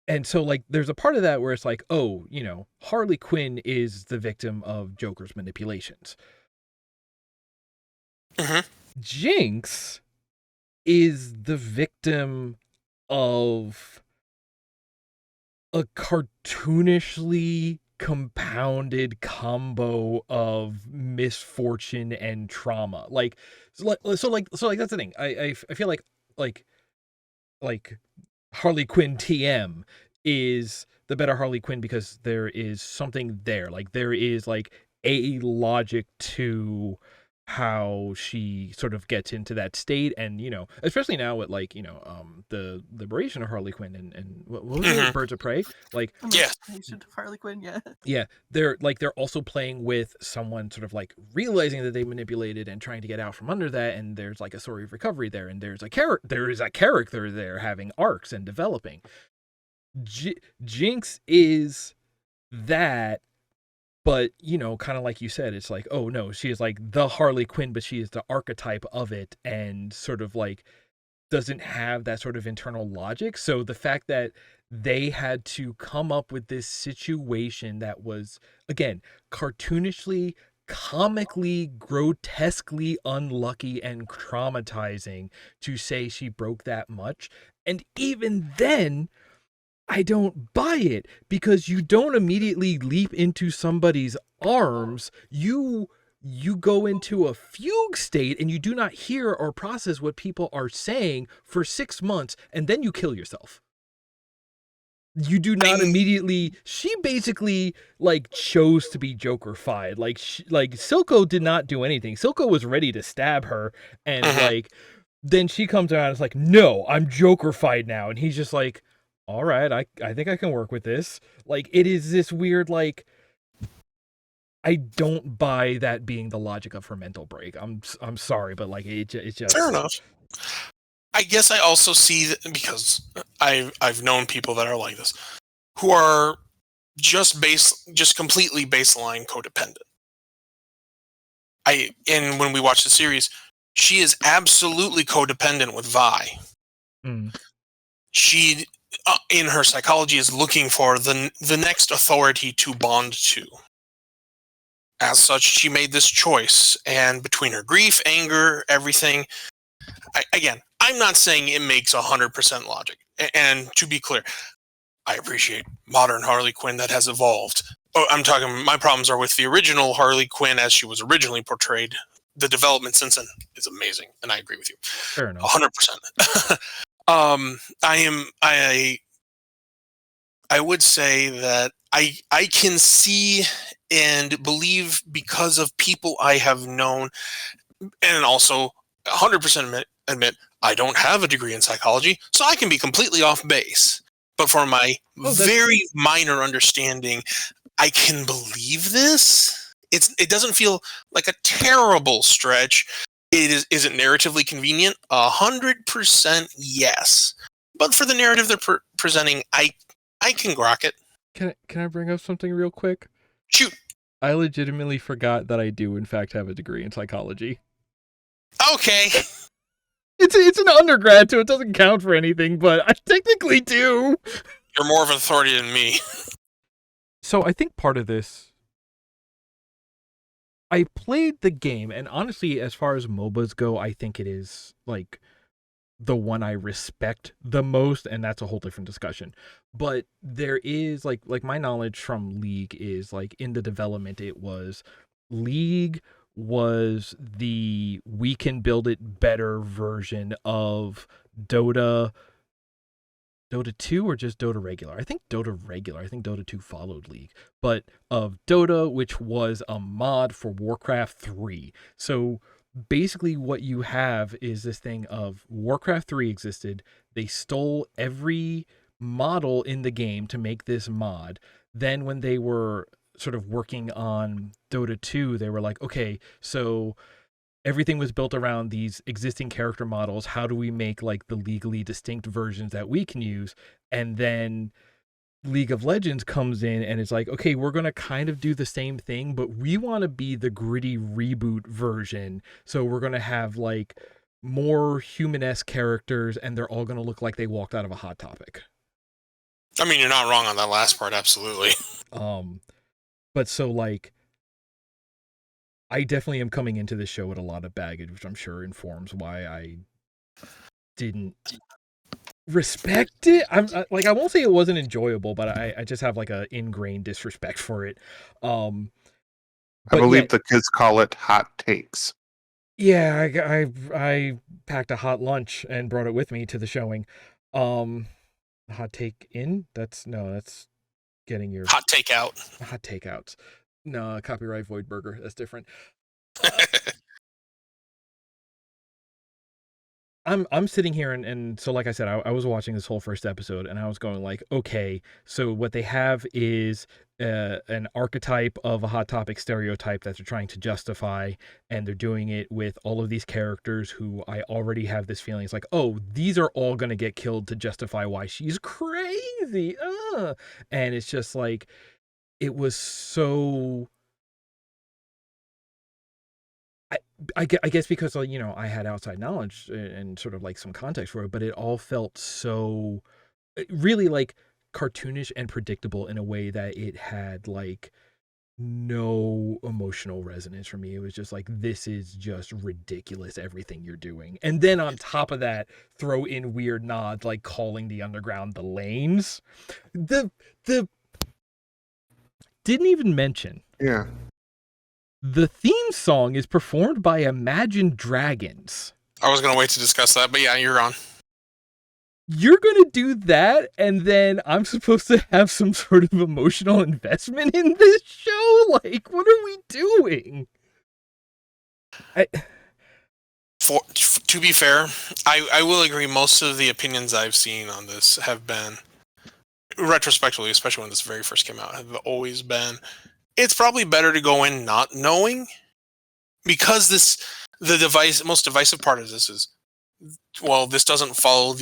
And so like there's a part of that where it's like, Harley Quinn is the victim of Joker's manipulations. Mm-hmm. Jinx is the victim of a cartoonishly compounded combo of misfortune and trauma. So that's the thing. I feel like Harley Quinn TM is the better Harley Quinn because there is something there. Like there is like a logic to how she sort of gets into that state, and especially now with like the liberation of Harley Quinn and what was it, Birds of Prey, like of Harley Quinn, they're also playing with someone sort of like realizing that they manipulated and trying to get out from under that, and there's like a story of recovery there, and there is a character there having arcs and developing. Jinx is that. But, kind of like you said, it's like, oh no, she is like the Harley Quinn, but she is the archetype of it and sort of like doesn't have that sort of internal logic. So the fact that they had to come up with this situation that was, again, cartoonishly, comically, grotesquely unlucky and traumatizing to say she broke that much. And even then, I don't buy it, because you don't immediately leap into somebody's arms. You go into a fugue state and you do not hear or process what people are saying for 6 months, and then you kill yourself. You do not immediately. She basically like chose to be Joker-fied. Like Silco did not do anything. Silco was ready to stab her, and like then she comes around and is like, "No, I'm Joker-fied now," and he's just like, all right, I think I can work with this. Like, it is this weird, like, I don't buy that being the logic of her mental break. I'm sorry, but like, it's just fair enough. I guess I also see that because I've known people that are like this, who are just completely baseline codependent. And when we watch the series, she is absolutely codependent with Vi. She, in her psychology, is looking for the next authority to bond to. As such, she made this choice, and between her grief, anger, everything, I'm not saying it makes 100% logic. And to be clear, I appreciate modern Harley Quinn that has evolved. Oh, I'm talking, my problems are with the original Harley Quinn as she was originally portrayed. The development since then is amazing, and I agree with you. Fair enough. 100%. I would say that I can see and believe because of people I have known, and also 100% admit I don't have a degree in psychology, so I can be completely off base. But for my very minor understanding, I can believe this. It doesn't feel like a terrible stretch. Is it narratively convenient? 100% yes. But for the narrative they're presenting, I can grok it. Can I bring up something real quick? Shoot. I legitimately forgot that I do in fact have a degree in psychology. Okay. It's an undergrad, so it doesn't count for anything, but I technically do. You're more of an authority than me. So I think part of this, I played the game, and honestly, as far as MOBAs go, I think it is like the one I respect the most, and that's a whole different discussion. But there is like my knowledge from League is like in the development, it was League was the we can build it better version of Dota 2 or just Dota regular. I think Dota regular. I think Dota 2 followed League, but of Dota, which was a mod for Warcraft 3. So basically what you have is this thing of Warcraft 3 existed. They stole every model in the game to make this mod. Then when they were sort of working on Dota 2, they were like, okay, so everything was built around these existing character models. How do we make like the legally distinct versions that we can use? And then League of Legends comes in and it's like, okay, we're going to kind of do the same thing, but we want to be the gritty reboot version. So we're going to have like more human-esque characters, and they're all going to look like they walked out of a Hot Topic. I mean, you're not wrong on that last part, absolutely. But so like, I definitely am coming into this show with a lot of baggage, which I'm sure informs why I didn't respect it. I won't say it wasn't enjoyable, but I just have like a ingrained disrespect for it. I believe the kids call it hot takes. Yeah, I packed a hot lunch and brought it with me to the showing. Hot take in? That's getting your hot takeout. Hot takeouts. No, copyright void burger. That's different. I'm sitting here and so like I said, I was watching this whole first episode and I was going like, okay, so what they have is an archetype of a Hot Topic stereotype that they're trying to justify, and they're doing it with all of these characters who I already have this feeling. It's like, oh, these are all going to get killed to justify why she's crazy. And it's just like, it was so... I guess because, you know, I had outside knowledge and sort of like some context for it, but it all felt so really like cartoonish and predictable in a way that it had like no emotional resonance for me. It was just like, this is just ridiculous, everything you're doing. And then on top of that, throw in weird nods like calling the underground the lanes. The didn't even mention. Yeah. The theme song is performed by Imagine Dragons. I was going to wait to discuss that, but yeah, you're on. You're going to do that, and then I'm supposed to have some sort of emotional investment in this show? Like, what are we doing? To be fair, I will agree most of the opinions I've seen on this have been, retrospectively, especially when this very first came out, have always been, it's probably better to go in not knowing, because the most divisive part of this is, well, this doesn't follow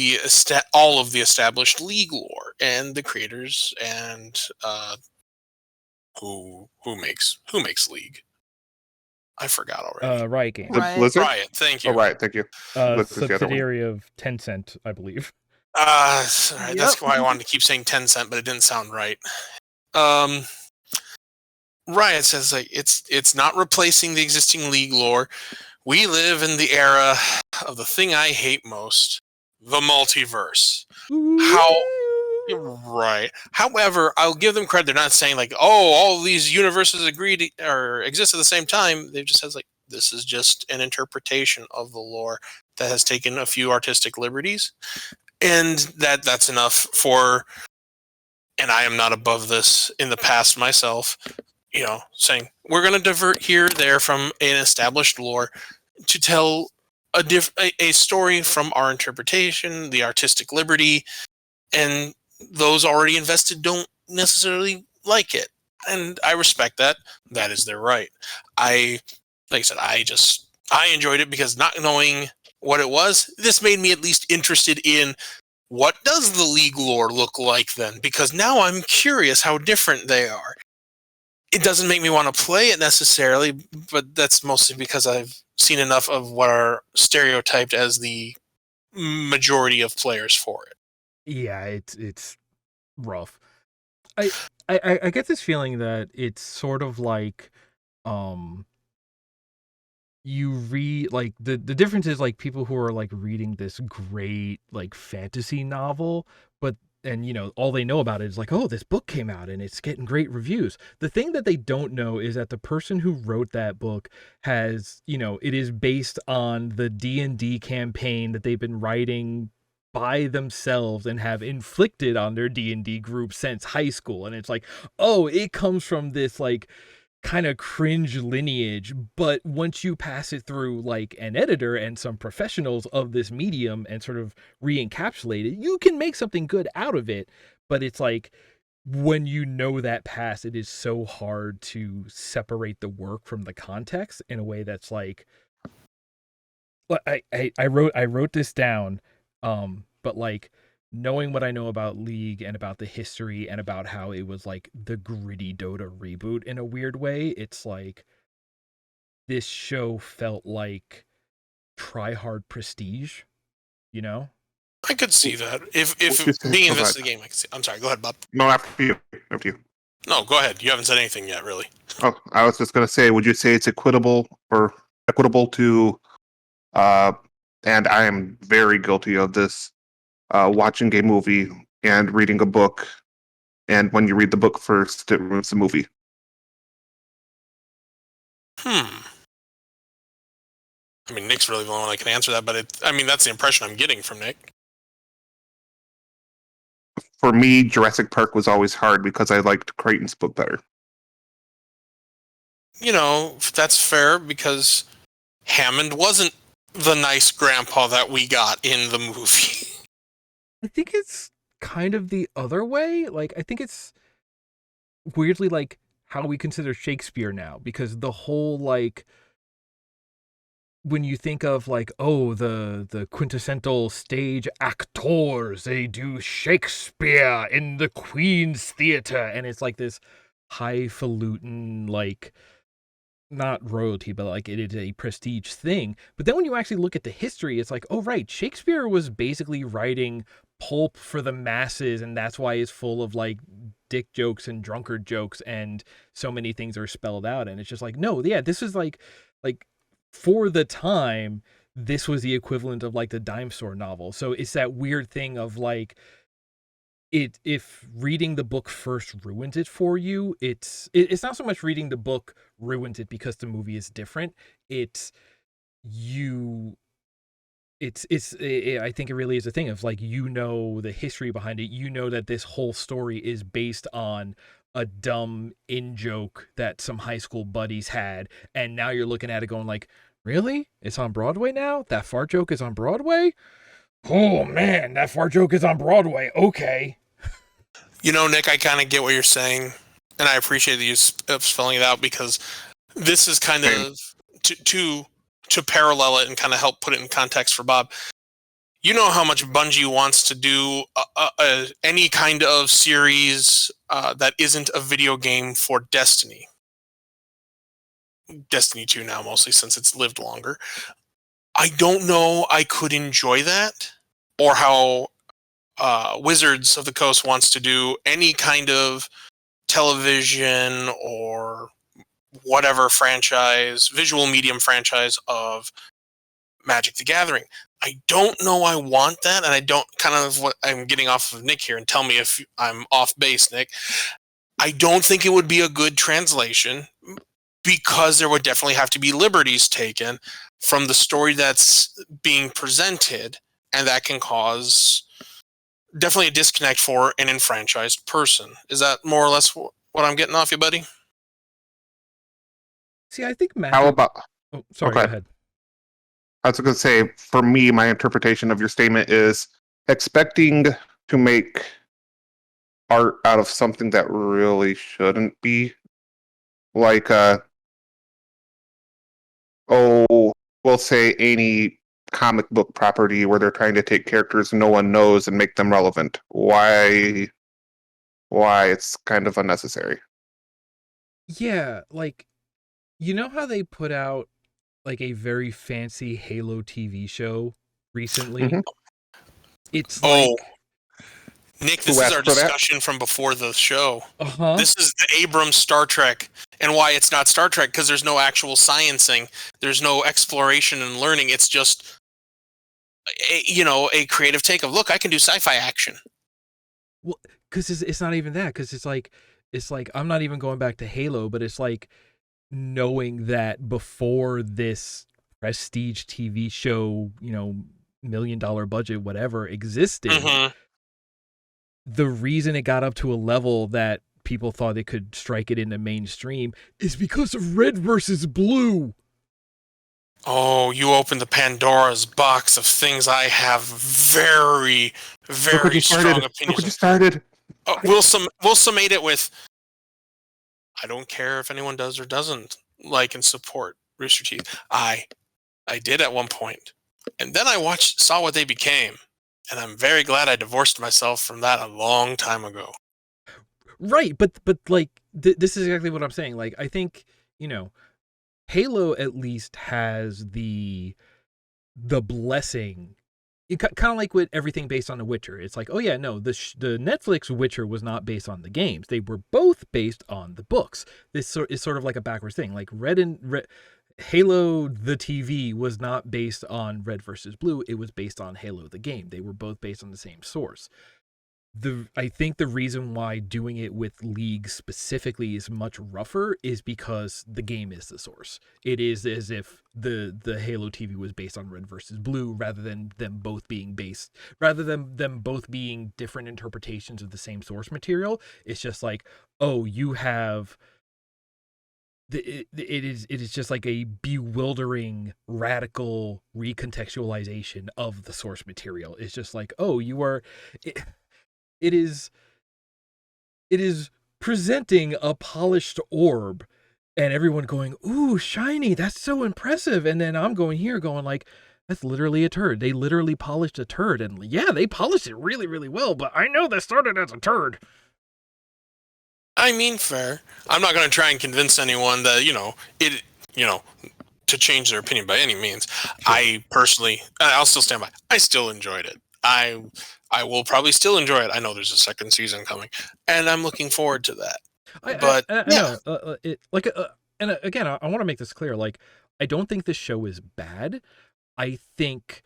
all of the established League lore and the creators and who makes League. I forgot already. Riot Games. Riot, thank you. Oh, Riot, thank you. Subsidiary of Tencent, I believe. Right, that's why I wanted to keep saying Tencent, but it didn't sound right. Riot says like it's not replacing the existing League lore. We live in the era of the thing I hate most, the multiverse. Right. However, I'll give them credit. They're not saying like, "Oh, all these universes agree or exist at the same time." They've just said like, "This is just an interpretation of the lore that has taken a few artistic liberties, and that's enough for." And I am not above this in the past myself. Saying we're going to divert here, there from an established lore to tell a story from our interpretation, the artistic liberty, and those already invested don't necessarily like it, and I respect that. That is their right. Like I said, I enjoyed it because not knowing what it was, this made me at least interested in what does the League lore look like then, because now I'm curious how different they are. It doesn't make me want to play it necessarily, but that's mostly because I've seen enough of what are stereotyped as the majority of players for it. Yeah, it's rough. I get this feeling that it's sort of like you read like the difference is like people who are like reading this great like fantasy novel, but and all they know about it is like, oh, this book came out and it's getting great reviews. The thing that they don't know is that the person who wrote that book has, it is based on the D&D campaign that they've been writing by themselves and have inflicted on their D&D group since high school. And it's like, oh, it comes from this like kind of cringe lineage, but once you pass it through like an editor and some professionals of this medium and sort of re-encapsulate it, you can make something good out of it. But it's like, when that past, it is so hard to separate the work from the context in a way that's like, I wrote this down, but like, knowing what I know about League and about the history and about how it was like the gritty Dota reboot in a weird way, it's like this show felt like try hard prestige, I could see that. If being invested in the game, I could see. I'm sorry, go ahead, Bob. No, after you. No, go ahead. You haven't said anything yet, really. Oh, I was just going to say, would you say it's equitable to, and I am very guilty of this, watching a movie and reading a book, and when you read the book first, it ruins the movie. I mean, Nick's really the only one that can answer that, but that's the impression I'm getting from Nick. For me, Jurassic Park was always hard because I liked Crichton's book better. That's fair because Hammond wasn't the nice grandpa that we got in the movie. I think it's kind of the other way. Like, I think it's weirdly like how we consider Shakespeare now, because the whole like, when you think of like, oh, the quintessential stage actors, they do Shakespeare in the Queen's Theatre, and it's like this highfalutin, like, not royalty, but like it is a prestige thing. But then when you actually look at the history, it's like, oh right, Shakespeare was basically writing pulp for the masses, and that's why it's full of like dick jokes and drunkard jokes, and so many things are spelled out. And it's just like, no, yeah, this is like for the time, this was the equivalent of like the dime store novel. So it's that weird thing of like, if reading the book first ruins it for you, it's not so much reading the book ruins it because the movie is different. I think it really is a thing of like, the history behind it. That this whole story is based on a dumb in-joke that some high school buddies had, and now you're looking at it going like, really? It's on Broadway now? That fart joke is on Broadway? Oh man, that fart joke is on Broadway. Okay. Nick, I kind of get what you're saying, and I appreciate you spelling it out, because this is kind of to parallel it and kind of help put it in context for Bob. You know how much Bungie wants to do any kind of series that isn't a video game for Destiny. Destiny 2 now, mostly, since it's lived longer. I don't know I could enjoy that, or how Wizards of the Coast wants to do any kind of television or whatever franchise, visual medium franchise of Magic the Gathering. I don't know I want that, and I don't kind of what I'm getting off of Nick here, and tell me if I'm off base, Nick. I don't think it would be a good translation because there would definitely have to be liberties taken from the story that's being presented, and that can cause definitely a disconnect for an enfranchised person. Is that more or less what I'm getting off you, buddy? See, I think Matthew... How about... Oh, sorry, okay. Go ahead. I was going to say, for me, my interpretation of your statement is expecting to make art out of something that really shouldn't be. Like, we'll say any comic book property where they're trying to take characters no one knows and make them relevant. Why it's kind of unnecessary. Yeah, like, you know how they put out like a very fancy Halo TV show recently? Mm-hmm. It's like... Nick, this is our discussion from before the show. This is the Abrams Star Trek, and why it's not Star Trek, because there's no actual sciencing, there's no exploration and learning. It's just a creative take of, look, I can do sci-fi action. Well, because it's not even that, because it's like I'm not even going back to Halo, but it's like knowing that before this prestige TV show, $1 million budget, whatever, existed, the reason it got up to a level that people thought they could strike it into mainstream is because of Red versus Blue. Oh, you opened the Pandora's box of things I have very, very strong opinions. Look what you started. We'll summate it with, I don't care if anyone does or doesn't like and support Rooster Teeth. I did at one point, and then I saw what they became, and I'm very glad I divorced myself from that a long time ago. Right, but like this is exactly what I'm saying. Like, I think Halo at least has the blessing. Kind of like with everything based on The Witcher. It's like, oh yeah, no, the Netflix Witcher was not based on the games. They were both based on the books. This is sort of like a backwards thing. Like Halo the TV was not based on Red versus Blue. It was based on Halo the game. They were both based on the same source. I think the reason why doing it with League specifically is much rougher is because the game is the source. It is as if the Halo TV was based on Red versus Blue rather than them both being different interpretations of the same source material. It's just like, oh, you have... It is just like a bewildering, radical recontextualization of the source material. It's just like, oh, you are... It is presenting a polished orb and everyone going, ooh, shiny, that's so impressive. And then I'm going like, that's literally a turd. They literally polished a turd. And yeah, they polished it really, really well, but I know that started as a turd. I mean, fair. I'm not going to try and convince anyone that, to change their opinion by any means. Sure. I personally, I'll still stand by. I still enjoyed it. I will probably still enjoy it. I know there's a second season coming, and I'm looking forward to that. And again, I want to make this clear. Like, I don't think this show is bad. I think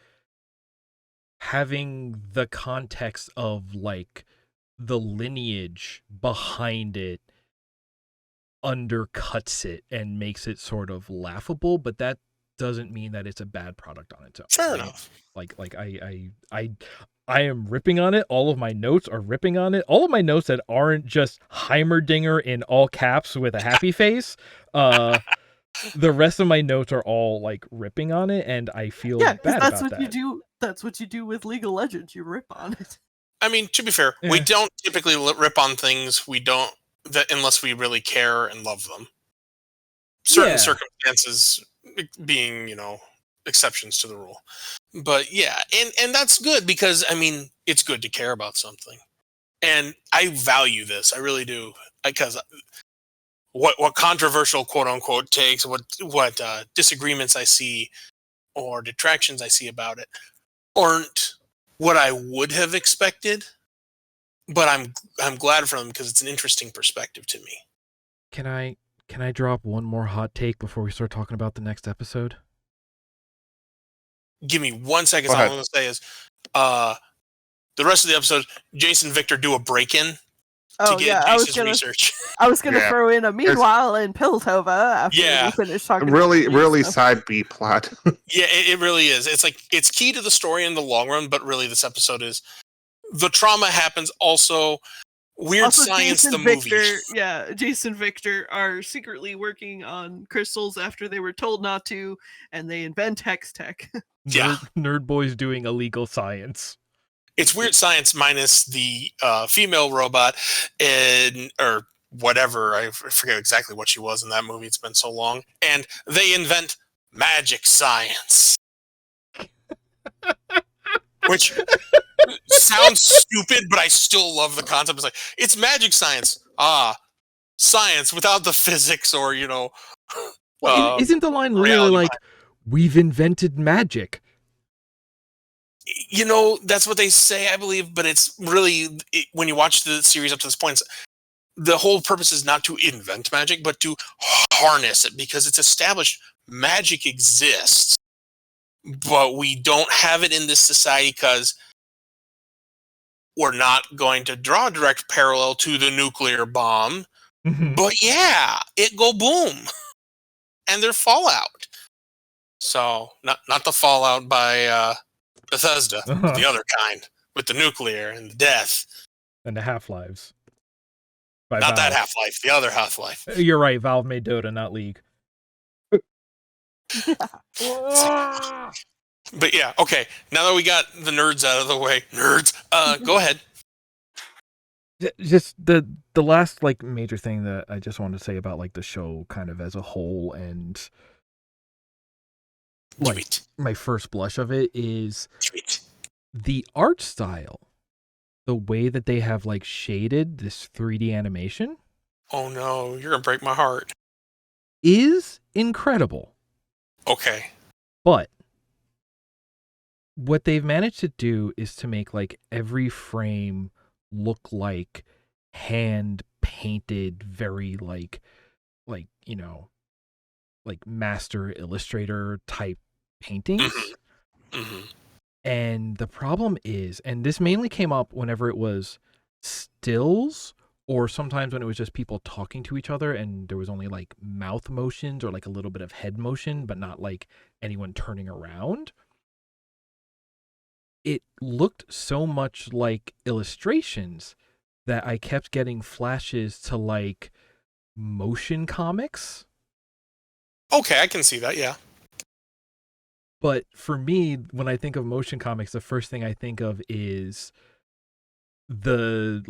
having the context of like the lineage behind it undercuts it and makes it sort of laughable, but that doesn't mean that it's a bad product on its own. Fair enough. Like I am ripping on it. All of my notes are ripping on it. All of my notes that aren't just Heimerdinger in all caps with a happy face. The rest of my notes are all like ripping on it, and I feel bad about that. That's what you do with League of Legends. You rip on it. I mean, to be fair, we don't typically rip on things unless we really care and love them. Certain circumstances being, exceptions to the rule. But yeah, and that's good because, I mean, it's good to care about something. And I value this. I really do. Because what controversial, quote unquote, takes, what disagreements I see or detractions I see about it aren't what I would have expected. But I'm glad for them because it's an interesting perspective to me. Can I drop one more hot take before we start talking about the next episode? give me 1 second. Go All I'm ahead. going to say is, the rest of the episode, Jason and Victor do a break-in to get Jason's research. I was gonna Yeah. throw in a meanwhile in Piltova after Yeah. we finish talking. Really, about the really stuff. side B plot. Yeah, it really is. It's like it's key to the story in the long run, but really this episode is the trauma happens. Also, Weird Science, Jason the Victor, movie. Yeah, Jason Victor are secretly working on crystals after they were told not to, and they invent Hex Tech. Yeah. Nerd boys doing illegal science. It's Weird Science minus the female robot or whatever. I forget exactly what she was in that movie. It's been so long. And they invent magic science. Which sounds stupid, but I still love the concept. It's like, it's magic science. Science without the physics or, Well, isn't the line literally like, we've invented magic? That's what they say, I believe, but it's really, when you watch the series up to this point, the whole purpose is not to invent magic, but to harness it, because it's established magic exists, but we don't have it in this society because we're not going to draw a direct parallel to the nuclear bomb. But yeah, it go boom. And they're Fallout. So, not the Fallout by Bethesda, but the other kind, with the nuclear and the death. And the Half-Lives. Not Valve. That Half-Life, the other Half-Life. You're right, Valve made Dota, not League. But yeah, okay. Now that we got the nerds out of the way, go ahead. Just the last major thing that I just wanted to say about the show kind of as a whole, and my first blush of it is the art style, the way that they have shaded this 3D animation. Oh no, you're gonna break my heart. Is incredible. Okay. But what they've managed to do is to make every frame look like hand painted, very master illustrator type paintings. And the problem is, and this mainly came up whenever it was stills, or sometimes when it was just people talking to each other and there was only mouth motions or a little bit of head motion, but not anyone turning around. It looked so much like illustrations that I kept getting flashes to motion comics. Okay, I can see that, yeah. But for me, when I think of motion comics, the first thing I think of is the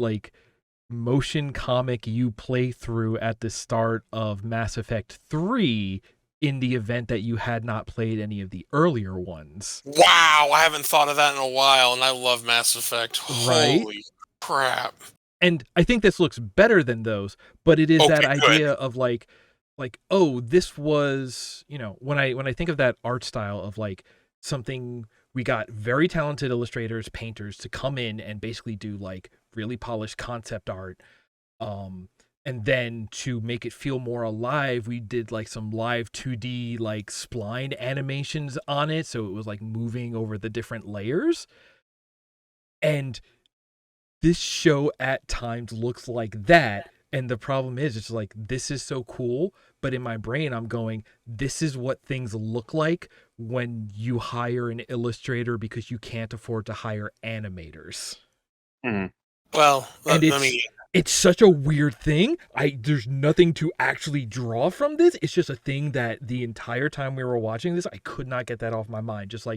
motion comic you play through at the start of Mass Effect 3 in the event that you had not played any of the earlier ones. Wow, I haven't thought of that in a while, and I love Mass Effect. Right? Holy crap. And I think this looks better than those, but it is that idea of oh, this was, when I think of that art style of something, we got very talented illustrators, painters to come in and basically do really polished concept art. And then to make it feel more alive, we did some live 2D spline animations on it, so it was moving over the different layers. And this show at times looks like that, and the problem is it's this is so cool, but in my brain I'm going, this is what things look like when you hire an illustrator because you can't afford to hire animators. Well, it's such a weird thing. There's nothing to actually draw from this. It's just a thing that the entire time we were watching this, I could not get that off my mind. Just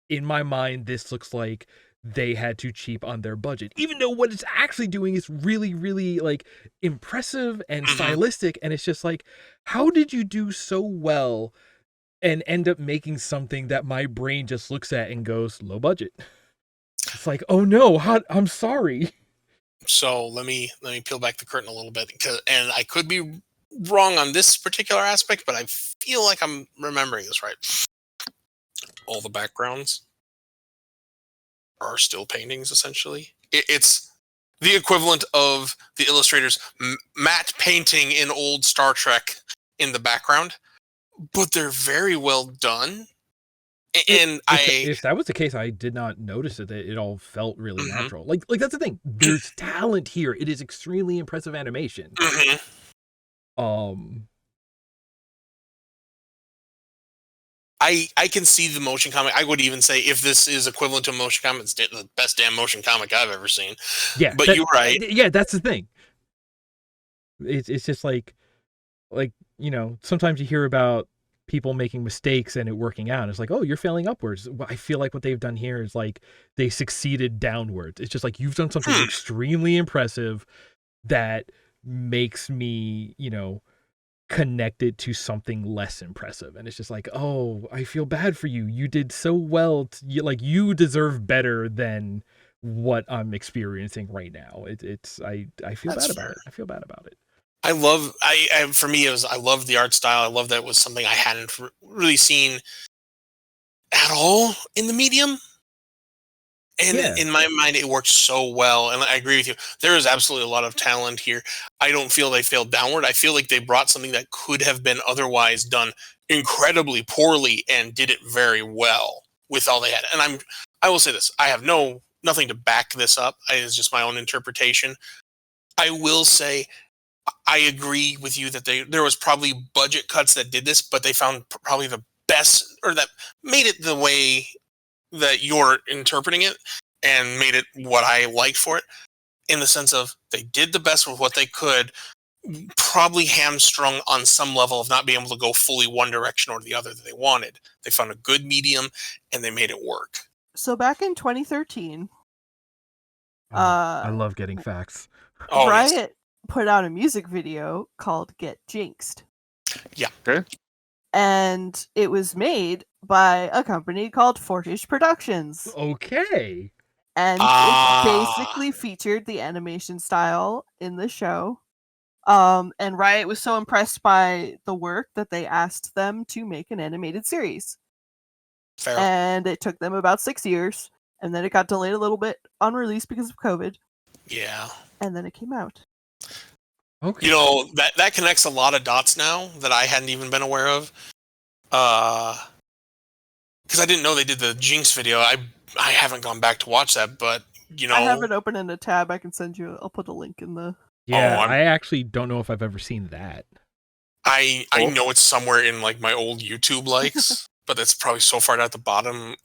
in my mind, this looks like they had too cheap on their budget, even though what it's actually doing is really, really impressive and stylistic. And it's just how did you do so well and end up making something that my brain just looks at and goes, low budget? It's oh no, I'm sorry. So let me peel back the curtain a little bit, and I could be wrong on this particular aspect, but I feel like I'm remembering this right. All the backgrounds are still paintings, essentially. It's the equivalent of the illustrators matte painting in old Star Trek in the background, but they're very well done. And if that was the case, I did not notice it. It all felt really natural. Like that's the thing. There's talent here. It is extremely impressive animation. I can see the motion comic. I would even say if this is equivalent to a motion comic, it's the best damn motion comic I've ever seen. Yeah, but you're right. Yeah, that's the thing. It's just like sometimes you hear about people making mistakes and it working out. It's like, oh, you're failing upwards. I feel like what they've done here is like they succeeded downwards. It's just like you've done something extremely impressive that makes me, connected to something less impressive. And it's just like, oh, I feel bad for you. You did so well. You deserve better than what I'm experiencing right now. I feel bad about it. I feel bad about it. I love the art style. I love that it was something I hadn't really seen at all in the medium. And in my mind, it works so well. And I agree with you. There is absolutely a lot of talent here. I don't feel they failed downward. I feel like they brought something that could have been otherwise done incredibly poorly and did it very well with all they had. And I will say this. I have nothing to back this up. It's just my own interpretation. I will say I agree with you that there was probably budget cuts that did this, but they found probably the best, or that made it the way that you're interpreting it and made it what I liked for it, in the sense of they did the best with what they could, probably hamstrung on some level of not being able to go fully one direction or the other that they wanted. They found a good medium and they made it work. So back in 2013, I love getting facts. Riot put out a music video called Get Jinxed. Yeah. Okay. And it was made by a company called Fortish Productions. Okay. And it basically featured the animation style in the show. And Riot was so impressed by the work that they asked them to make an animated series. Fair. And it took them about 6 years. And then it got delayed a little bit on release because of COVID. Yeah. And then it came out. Okay. That connects a lot of dots now that I hadn't even been aware of. Because I didn't know they did the Jinx video. I haven't gone back to watch that, but I have it open in a tab. I can send you. I'll put a link in the. Yeah, I actually don't know if I've ever seen that. I know it's somewhere in like my old YouTube likes, but it's probably so far down at the bottom.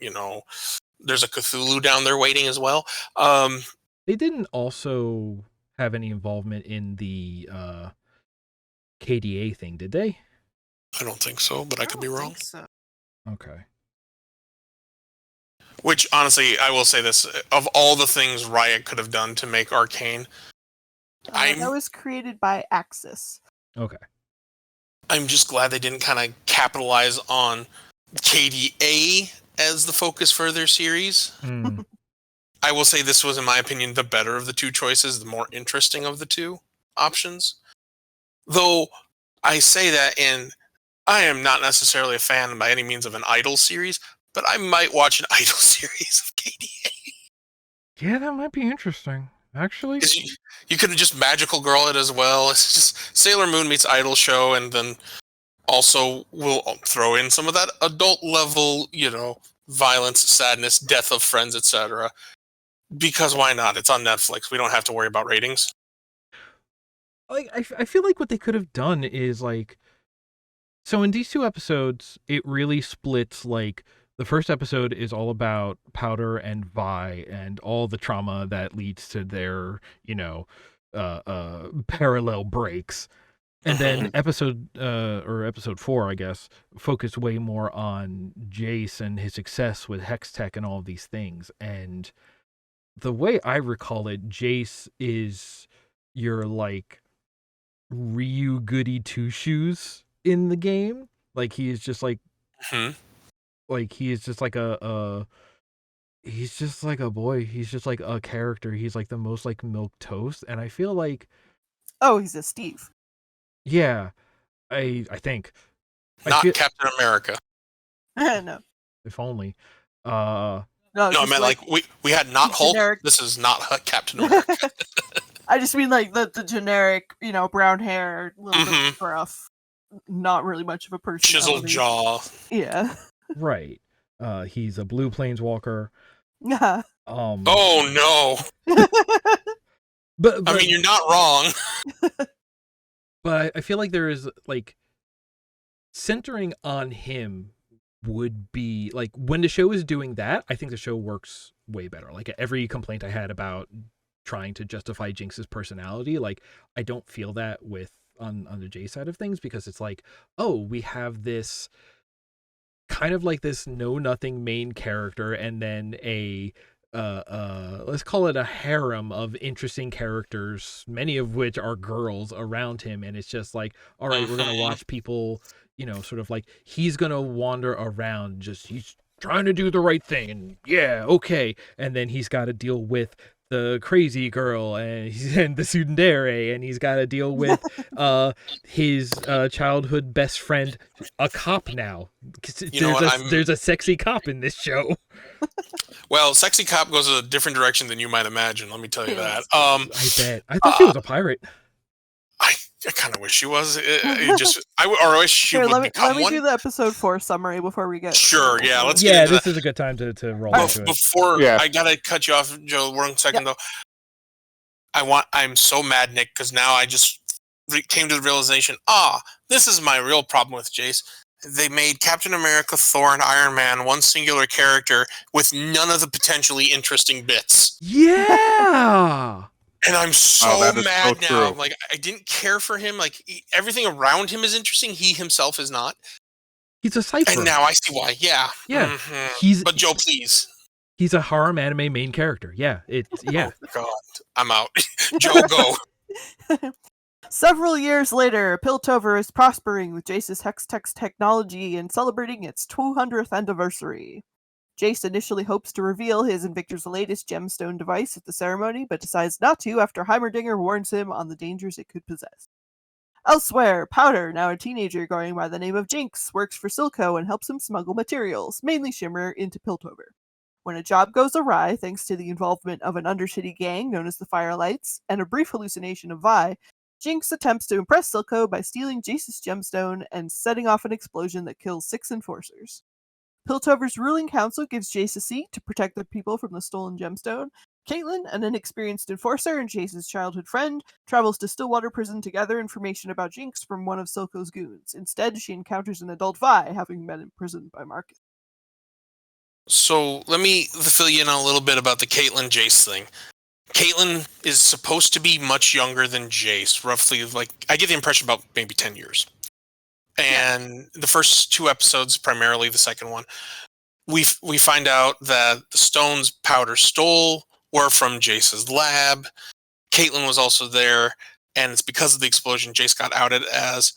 There's a Cthulhu down there waiting as well. They didn't also have any involvement in the KDA thing, did they? I don't think so, but I could be wrong. So. Okay. Which, honestly, I will say this. Of all the things Riot could have done to make Arcane, that was created by Axis. Okay. I'm just glad they didn't kind of capitalize on KDA as the focus for their series. I will say this was, in my opinion, the better of the two choices, the more interesting of the two options. Though, I say that, and I am not necessarily a fan by any means of an Idol series, but I might watch an Idol series of KDA. Yeah, that might be interesting, actually. You could have just Magical Girl it as well. It's just Sailor Moon meets Idol show, and then also we'll throw in some of that adult level, violence, sadness, death of friends, etc. Because why not? It's on Netflix. We don't have to worry about ratings. Like, I feel like what they could have done is like, so in these two episodes, it really splits. Like, the first episode is all about Powder and Vi and all the trauma that leads to their, parallel breaks. And then episode 4, I guess, focused way more on Jace and his success with Hex Tech and all of these things. And the way I recall it, Jace is your like Ryu Goody Two Shoes in the game. Like, he is just like, like he is just like he's just like a boy. He's just like a character. He's like the most like milk toast. And I feel like, he's a Steve. Yeah, I think. Not Captain America. No. If only. No, I meant like we had not Hulk. Generic. This is not Captain America. I just mean like the generic, brown hair, little bit gruff, not really much of a personality. Chiseled jaw. Yeah. Right. He's a blue planeswalker. Yeah. Oh no! But I mean, you're not wrong. But I feel like there is like centering on him would be like when the show is doing that, I think the show works way better. Like every complaint I had about trying to justify Jinx's personality, like I don't feel that with on the J side of things, because it's like, oh, we have this kind of like this know nothing main character and then a let's call it a harem of interesting characters, many of which are girls around him, and it's just like, all right, we're gonna watch people, sort of like he's gonna wander around, just he's trying to do the right thing, and yeah, okay, and then he's got to deal with the crazy girl and the tsundere, and he's got to deal with his childhood best friend, a cop now. There's a sexy cop in this show. Well, sexy cop goes a different direction than you might imagine. Let me tell you that. I bet. I thought she was a pirate. I kind of wish she was. I wish she would become one. Let me do the episode 4 summary before we get. Sure. Yeah. Let's. Yeah, this is a good time to roll into it. Before I gotta cut you off, Joe. 1 second though. I'm so mad, Nick, because now I just came to the realization. This is my real problem with Jace. They made Captain America, Thor, and Iron Man one singular character with none of the potentially interesting bits. Yeah. And I'm so mad now. Like, I didn't care for him. Like, everything around him is interesting. He himself is not. He's a cipher. And now I see why. Yeah. Yeah. But Joe, please. He's a harem anime main character. Yeah. Oh, God. I'm out. Joe, go. Several years later, Piltover is prospering with Jace's Hextech technology and celebrating its 200th anniversary. Jace initially hopes to reveal his and Victor's latest gemstone device at the ceremony, but decides not to after Heimerdinger warns him on the dangers it could possess. Elsewhere, Powder, now a teenager going by the name of Jinx, works for Silco and helps him smuggle materials, mainly Shimmer, into Piltover. When a job goes awry, thanks to the involvement of an undercity gang known as the Firelights, and a brief hallucination of Vi, Jinx attempts to impress Silco by stealing Jace's gemstone and setting off an explosion that kills 6 enforcers. Piltover's ruling council gives Jace a seat to protect the people from the stolen gemstone. Caitlin, an inexperienced enforcer and Jace's childhood friend, travels to Stillwater Prison to gather information about Jinx from one of Silco's goons. Instead, she encounters an adult Vi, having been imprisoned by Marcus. So let me fill you in on a little bit about the Caitlin Jace thing. Caitlin is supposed to be much younger than Jace, roughly, like, I get the impression about maybe 10 years. And the first 2 episodes, primarily the second one, we find out that the stones Powder stole were from Jace's lab. Caitlin was also there, and it's because of the explosion Jace got outed as,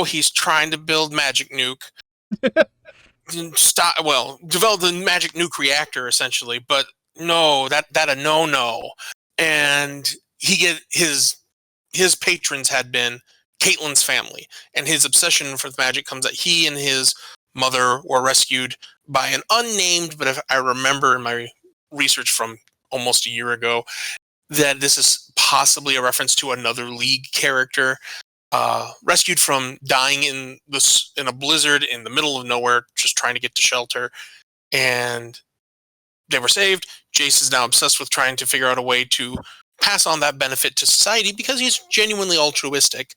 he's trying to build magic nuke. Develop the magic nuke reactor, essentially, but no, that a no. And his patrons had been Caitlyn's family, and his obsession for the magic comes that he and his mother were rescued by an unnamed, but if I remember in my research from almost a year ago, that this is possibly a reference to another League character, rescued from dying in a blizzard in the middle of nowhere, just trying to get to shelter, and they were saved. Jace is now obsessed with trying to figure out a way to pass on that benefit to society because he's genuinely altruistic.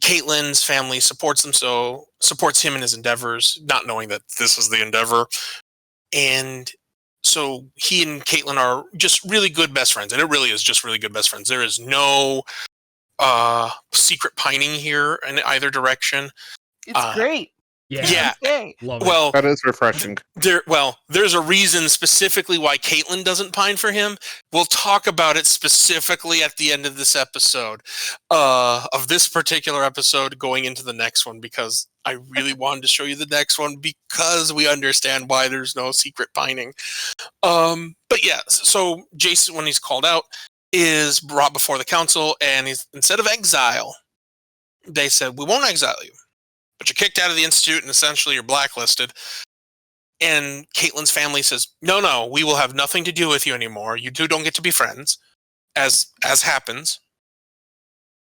Caitlyn's family supports him in his endeavors, not knowing that this is the endeavor. And so he and Caitlyn are just really good best friends, and it really is just really good best friends. There is no secret pining here in either direction. It's great. Yeah. Love it. Well, that is refreshing. There's a reason specifically why Caitlyn doesn't pine for him. We'll talk about it specifically at the end of this episode, of this particular episode, going into the next one, because I really wanted to show you the next one because we understand why there's no secret pining. But yeah, so Jason, when he's called out, is brought before the council, and he's, instead of exile, they said, we won't exile you, but you're kicked out of the institute and essentially you're blacklisted. And Caitlyn's family says, no, we will have nothing to do with you anymore. You two don't get to be friends, as happens.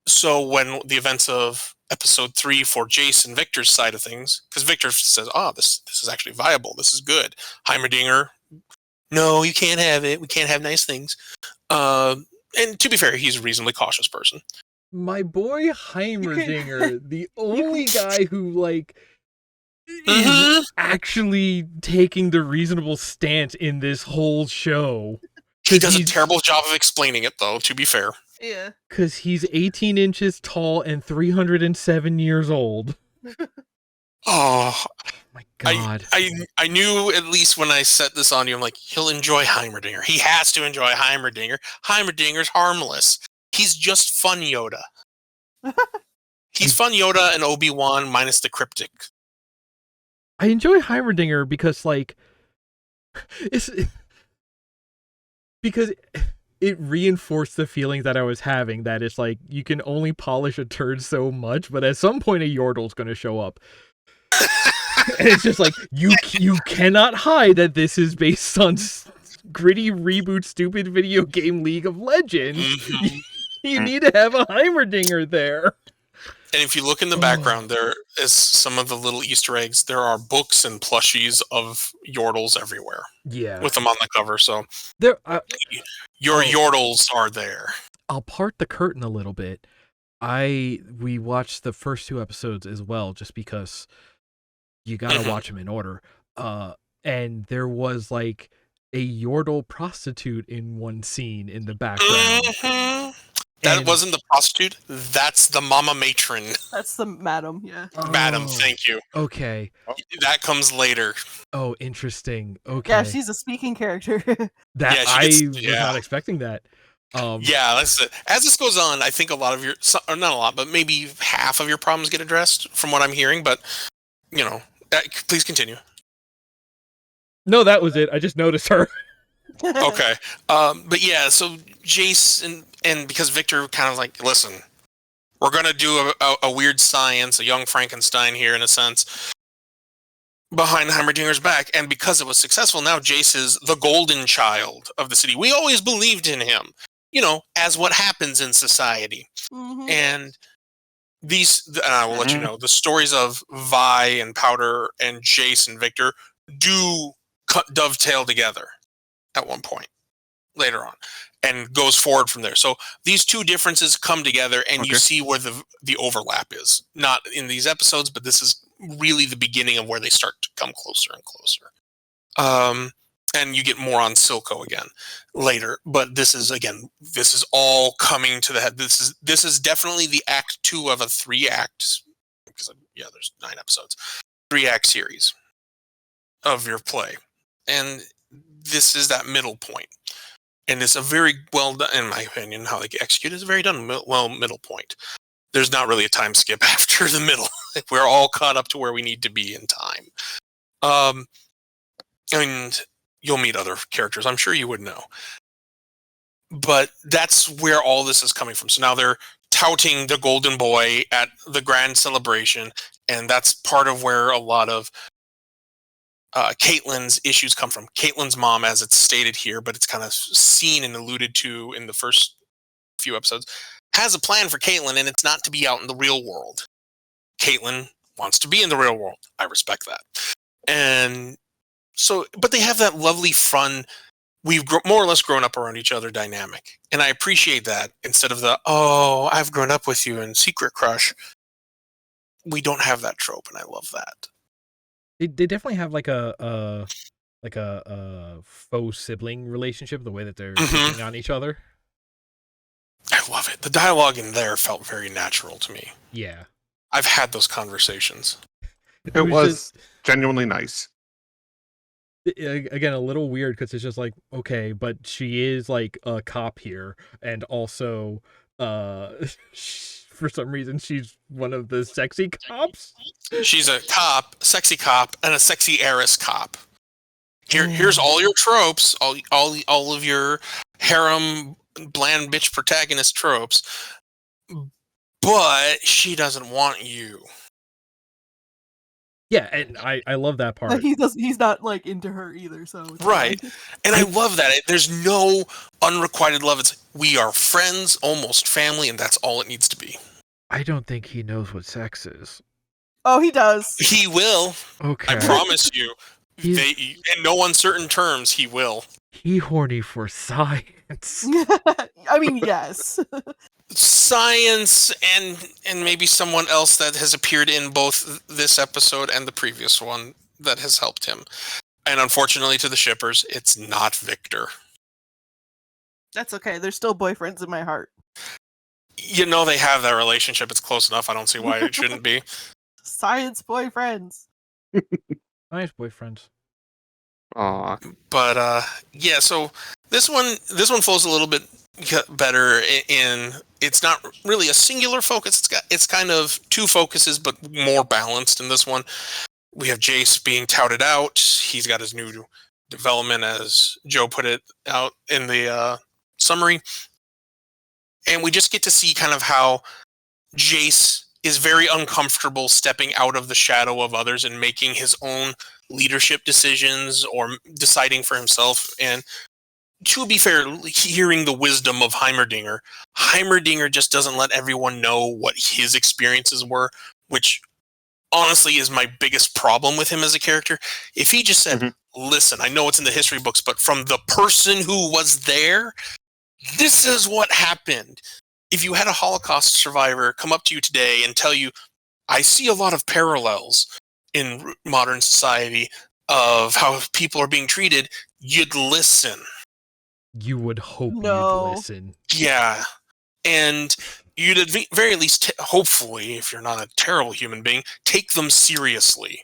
So when the events of episode 3 for Jace and Victor's side of things, because Victor says, this is actually viable. This is good. Heimerdinger, no, you can't have it. We can't have nice things. And to be fair, he's a reasonably cautious person. My boy Heimerdinger, the only guy who, like, is actually taking the reasonable stance in this whole show. He does a terrible job of explaining it, though, to be fair. Yeah. Because he's 18 inches tall and 307 years old. Oh my God. I knew, at least when I set this on you, I'm like, he'll enjoy Heimerdinger. He has to enjoy Heimerdinger. Heimerdinger's harmless. He's just fun Yoda. He's fun Yoda and Obi-Wan minus the cryptic. I enjoy Heimerdinger because, like, because it reinforced the feeling that I was having, that it's like, you can only polish a turd so much, but at some point a Yordle's going to show up. And it's just like, you cannot hide that this is based on gritty reboot stupid video game League of Legends. Mm-hmm. You need to have a Heimerdinger there. And if you look in the background, there is some of the little Easter eggs. There are books and plushies of Yordles everywhere. Yeah. With them on the cover, so there, your Yordles are there. I'll part the curtain a little bit. We watched the first 2 episodes as well, just because you gotta watch them in order. And there was, like, a Yordle prostitute in one scene in the background. Mm-hmm. That wasn't the prostitute. That's the mama matron. That's the madam, yeah. Madam, thank you. Okay. That comes later. Oh, interesting. Okay. Yeah, she's a speaking character. I was not expecting that. Yeah, that's it. As this goes on, I think a lot of your, or not a lot, but maybe half of your problems get addressed from what I'm hearing. But, you know, please continue. No, that was it. I just noticed her. Okay. But yeah, so Jace and because Victor kind of like, listen, we're going to do a weird science, a young Frankenstein here in a sense, behind Heimerdinger's back. And because it was successful, now Jace is the golden child of the city. We always believed in him, you know, as what happens in society. Mm-hmm. And I will let you know, the stories of Vi and Powder and Jace and Victor do dovetail together at one point later on and goes forward from there. So these two differences come together and you see where the overlap is. Not in these episodes, but this is really the beginning of where they start to come closer and closer. And you get more on Silco again later. But this is all coming to the head. This is definitely the act 2 of a 3-act, because there's 9 episodes, 3-act series of your play. And this is that middle point. And it's a very well done, in my opinion, how they execute is a very done middle point. There's not really a time skip after the middle. We're all caught up to where we need to be in time. And you'll meet other characters. I'm sure you would know. But that's where all this is coming from. So now they're touting the golden boy at the grand celebration. And that's part of where a lot of Caitlyn's issues come from. Caitlyn's mom, as it's stated here, but it's kind of seen and alluded to in the first few episodes, has a plan for Caitlyn, and it's not to be out in the real world. Caitlyn wants to be in the real world. I respect that. And so, but they have that lovely, fun, we've more or less grown up around each other dynamic. And I appreciate that instead of the, I've grown up with you and secret crush. We don't have that trope, and I love that. They definitely have like a faux sibling relationship, the way that they're picking on each other. I love it. The dialogue in there felt very natural to me. Yeah. I've had those conversations. It was genuinely nice. Again, a little weird because it's just like, okay, but she is like a cop here, and also for some reason she's one of the sexy cops. She's a cop, sexy cop, and a sexy heiress cop. Here's all your tropes, all of your harem bland bitch protagonist tropes, but she doesn't want you. Yeah, and I love that part. But he's not like into her either, so right. And I love that. There's no unrequited love. It's we are friends, almost family, and that's all it needs to be. I don't think he knows what sex is. Oh, he does. He will. Okay. I promise you. He's- In no uncertain terms, he will. He horny for science. I mean, yes. Science and maybe someone else that has appeared in both this episode and the previous one that has helped him. And unfortunately to the shippers, it's not Victor. That's okay. They're still boyfriends in my heart. You know they have that relationship. It's close enough. I don't see why it shouldn't be. Science boyfriends. Nice boyfriends. Aw. But yeah, so this one flows a little bit better in it's not really a singular focus. It's kind of two focuses, but more balanced in this one. We have Jace being touted out. He's got his new development, as Joe put it out in the summary. And we just get to see kind of how Jace is very uncomfortable stepping out of the shadow of others and making his own leadership decisions or deciding for himself. And to be fair, hearing the wisdom of Heimerdinger just doesn't let everyone know what his experiences were, which honestly is my biggest problem with him as a character. If he just said, listen, I know it's in the history books, but from the person who was there, this is what happened. If you had a Holocaust survivor come up to you today and tell you, I see a lot of parallels in modern society of how people are being treated, you'd listen. You would hope you'd listen. Yeah. And you'd at the very least, hopefully, if you're not a terrible human being, take them seriously.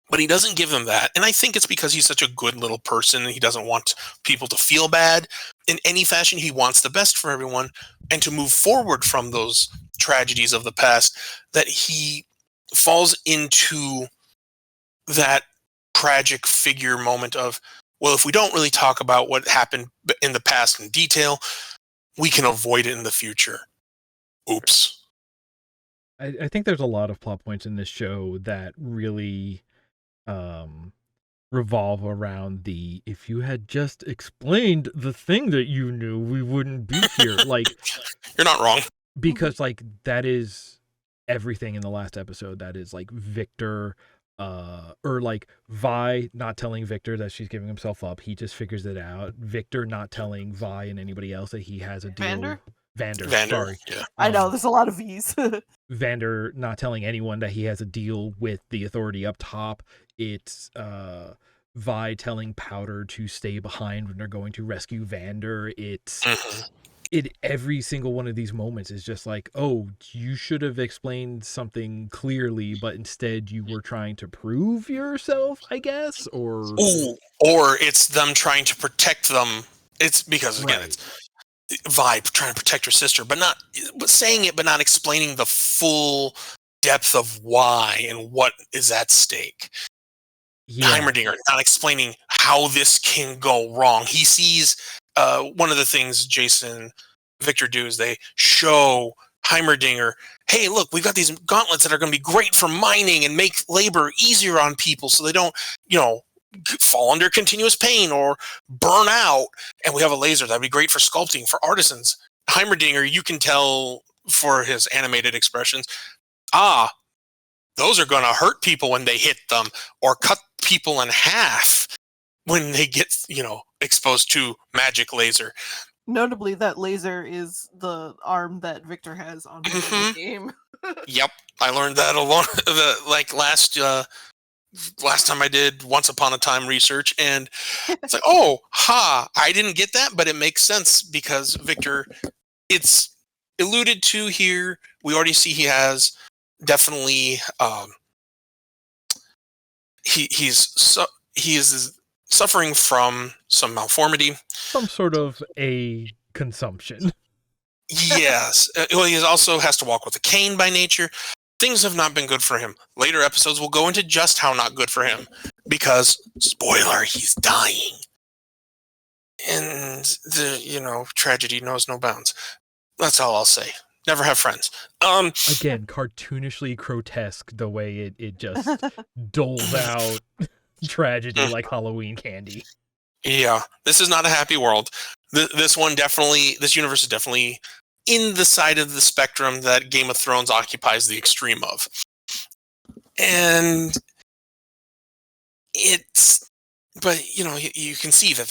But he doesn't give them that. And I think it's because he's such a good little person and he doesn't want people to feel bad in any fashion. He wants the best for everyone and to move forward from those tragedies of the past, that he falls into that tragic figure moment of, well, if we don't really talk about what happened in the past in detail, we can avoid it in the future. Oops. I think there's a lot of plot points in this show that really revolve around the, if you had just explained the thing that you knew, we wouldn't be here. Like, you're not wrong. Because like that is everything in the last episode. That is like Victor or like Vi not telling Victor that she's giving himself up. He just figures it out. Victor not telling Vi and anybody else that he has a deal. Vander, sorry. Yeah. I know, there's a lot of V's. Vander not telling anyone that he has a deal with the authority up top. It's Vi telling Powder to stay behind when they're going to rescue Vander. It's every single one of these moments is just like, oh, you should have explained something clearly, but instead you were trying to prove yourself, I guess, or it's them trying to protect them. It's because again, it's Vi trying to protect her sister, but saying it, but not explaining the full depth of why and what is at stake. Heimerdinger not explaining how this can go wrong. He sees one of the things Jason Victor do is they show Heimerdinger, hey, look, we've got these gauntlets that are going to be great for mining and make labor easier on people so they don't, fall under continuous pain or burn out. And we have a laser that'd be great for sculpting for artisans. Heimerdinger, you can tell for his animated expressions, those are going to hurt people when they hit them or cut people in half when they get, exposed to magic laser. Notably, that laser is the arm that Victor has on him in the game. Yep, I learned that last time I did Once Upon a Time research, and it's like, I didn't get that, but it makes sense because Victor, it's alluded to here. We already see he has definitely he is suffering from some malformity, some sort of a consumption. Yes. He also has to walk with a cane by nature. Things have not been good for him. Later episodes will go into just how not good for him because, spoiler, he's dying. And the, tragedy knows no bounds. That's all I'll say. Never have friends. Again, cartoonishly grotesque the way it just doles out tragedy like Halloween candy. Yeah, this is not a happy world. This universe is definitely in the side of the spectrum that Game of Thrones occupies the extreme of. And but you can see that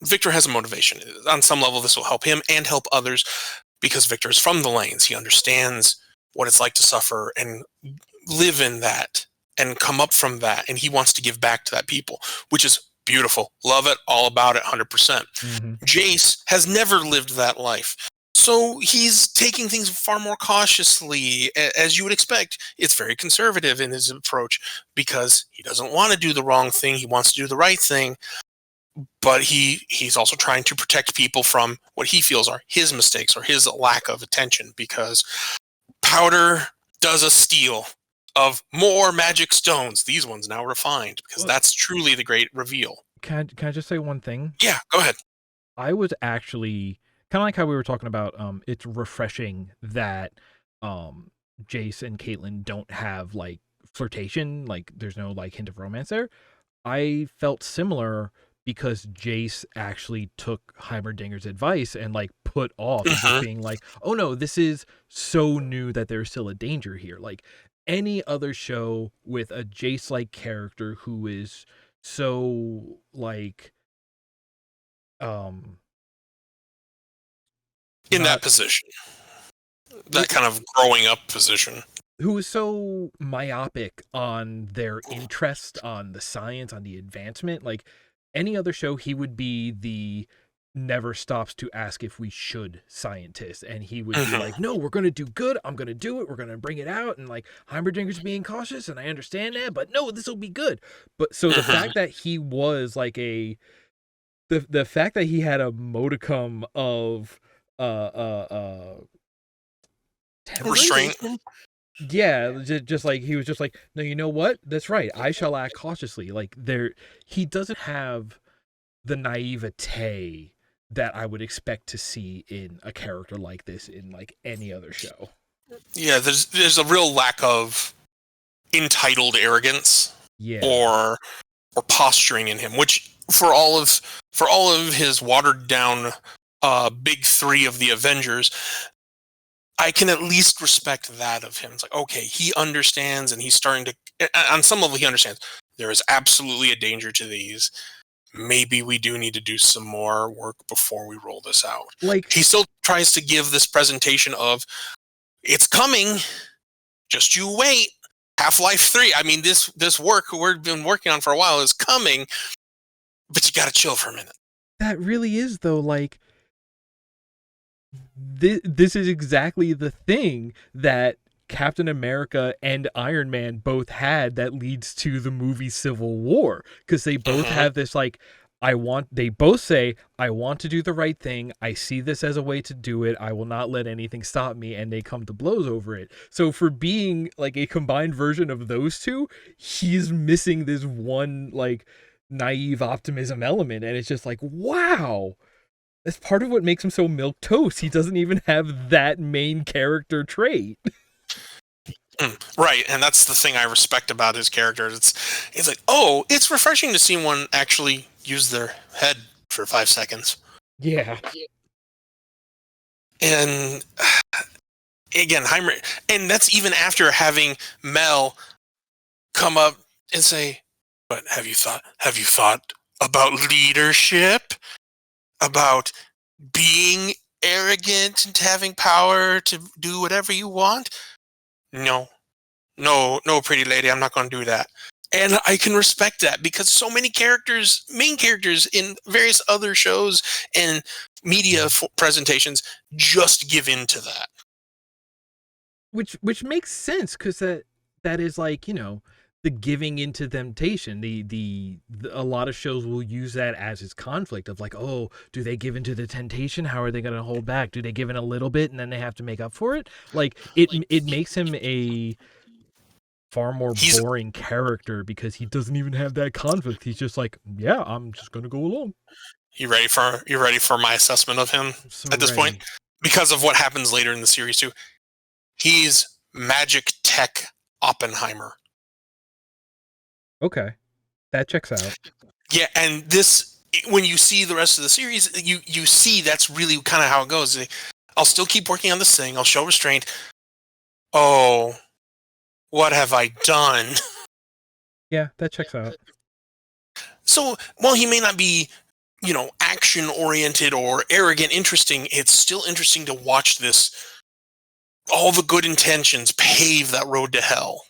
Victor has a motivation. On some level, this will help him and help others because Victor is from the lanes. He understands what it's like to suffer and live in that and come up from that. And he wants to give back to that people, which is beautiful. Love it. All about it. 100%. Mm-hmm. Jace has never lived that life. So he's taking things far more cautiously, as you would expect. It's very conservative in his approach because he doesn't want to do the wrong thing. He wants to do the right thing. But he's also trying to protect people from what he feels are his mistakes or his lack of attention, because Powder does a steal of more magic stones. These ones now refined, because that's truly the great reveal. Can I just say one thing? Yeah, go ahead. I was actually kind of like how we were talking about. It's refreshing that Jace and Caitlyn don't have like flirtation, like there's no like hint of romance there. I felt similar because Jace actually took Heimerdinger's advice and like put off just being like, oh no, this is so new that there's still a danger here. Like any other show with a Jace-like character who is so like in that position, that kind of growing up position, who is so myopic on their interest, on the science, on the advancement. Like any other show, he would be the never stops to ask if we should scientist, and he would be like, no, we're gonna do good, I'm gonna do it, we're gonna bring it out, and like Heimerdinger's being cautious and I understand that, but no, this will be good. But so the fact that he was like the fact that he had a modicum of restraint. Yeah, just like he was just like, no, you know what? That's right. I shall act cautiously. Like he doesn't have the naivete that I would expect to see in a character like this in like any other show. Yeah, there's a real lack of entitled arrogance, or posturing in him, which for all of his watered down big three of the Avengers, I can at least respect that of him. It's like, okay, he understands, and he's starting to, on some level, he understands there is absolutely a danger to these. Maybe we do need to do some more work before we roll this out. Like, he still tries to give this presentation of, it's coming, just you wait. Half-Life 3, I mean, this work we've been working on for a while is coming, but you gotta chill for a minute. That really is, though, like, this is exactly the thing that Captain America and Iron Man both had that leads to the movie Civil War, because they both have this like, they both say, I want to do the right thing, I see this as a way to do it, I will not let anything stop me, and they come to blows over it. So for being like a combined version of those two, he's missing this one like naive optimism element, and it's just like, wow. That's part of what makes him so milquetoast. He doesn't even have that main character trait. Right, and that's the thing I respect about his character. It's like, oh, it's refreshing to see one actually use their head for 5 seconds. Yeah. And again, and that's even after having Mel come up and say, but have you thought about leadership? About being arrogant and having power to do whatever you want? No, pretty lady, I'm not going to do that. And I can respect that, because so many main characters in various other shows and media presentations just give in to that. Which makes sense, because that is like, the giving into temptation. The a lot of shows will use that as its conflict of like, oh, do they give into the temptation? How are they going to hold back? Do they give in a little bit and then they have to make up for it? Like it makes him a far more boring character, because he doesn't even have that conflict. He's just like, yeah, I'm just going to go along. You ready for my assessment of him at this point? Because of what happens later in the series too. He's magic tech Oppenheimer. Okay, that checks out. Yeah, and this, when you see the rest of the series, you see that's really kind of how it goes. I'll still keep working on this thing. I'll show restraint. Oh, what have I done? Yeah, that checks out. So while he may not be, action-oriented or arrogant interesting, it's still interesting to watch this, all the good intentions pave that road to hell.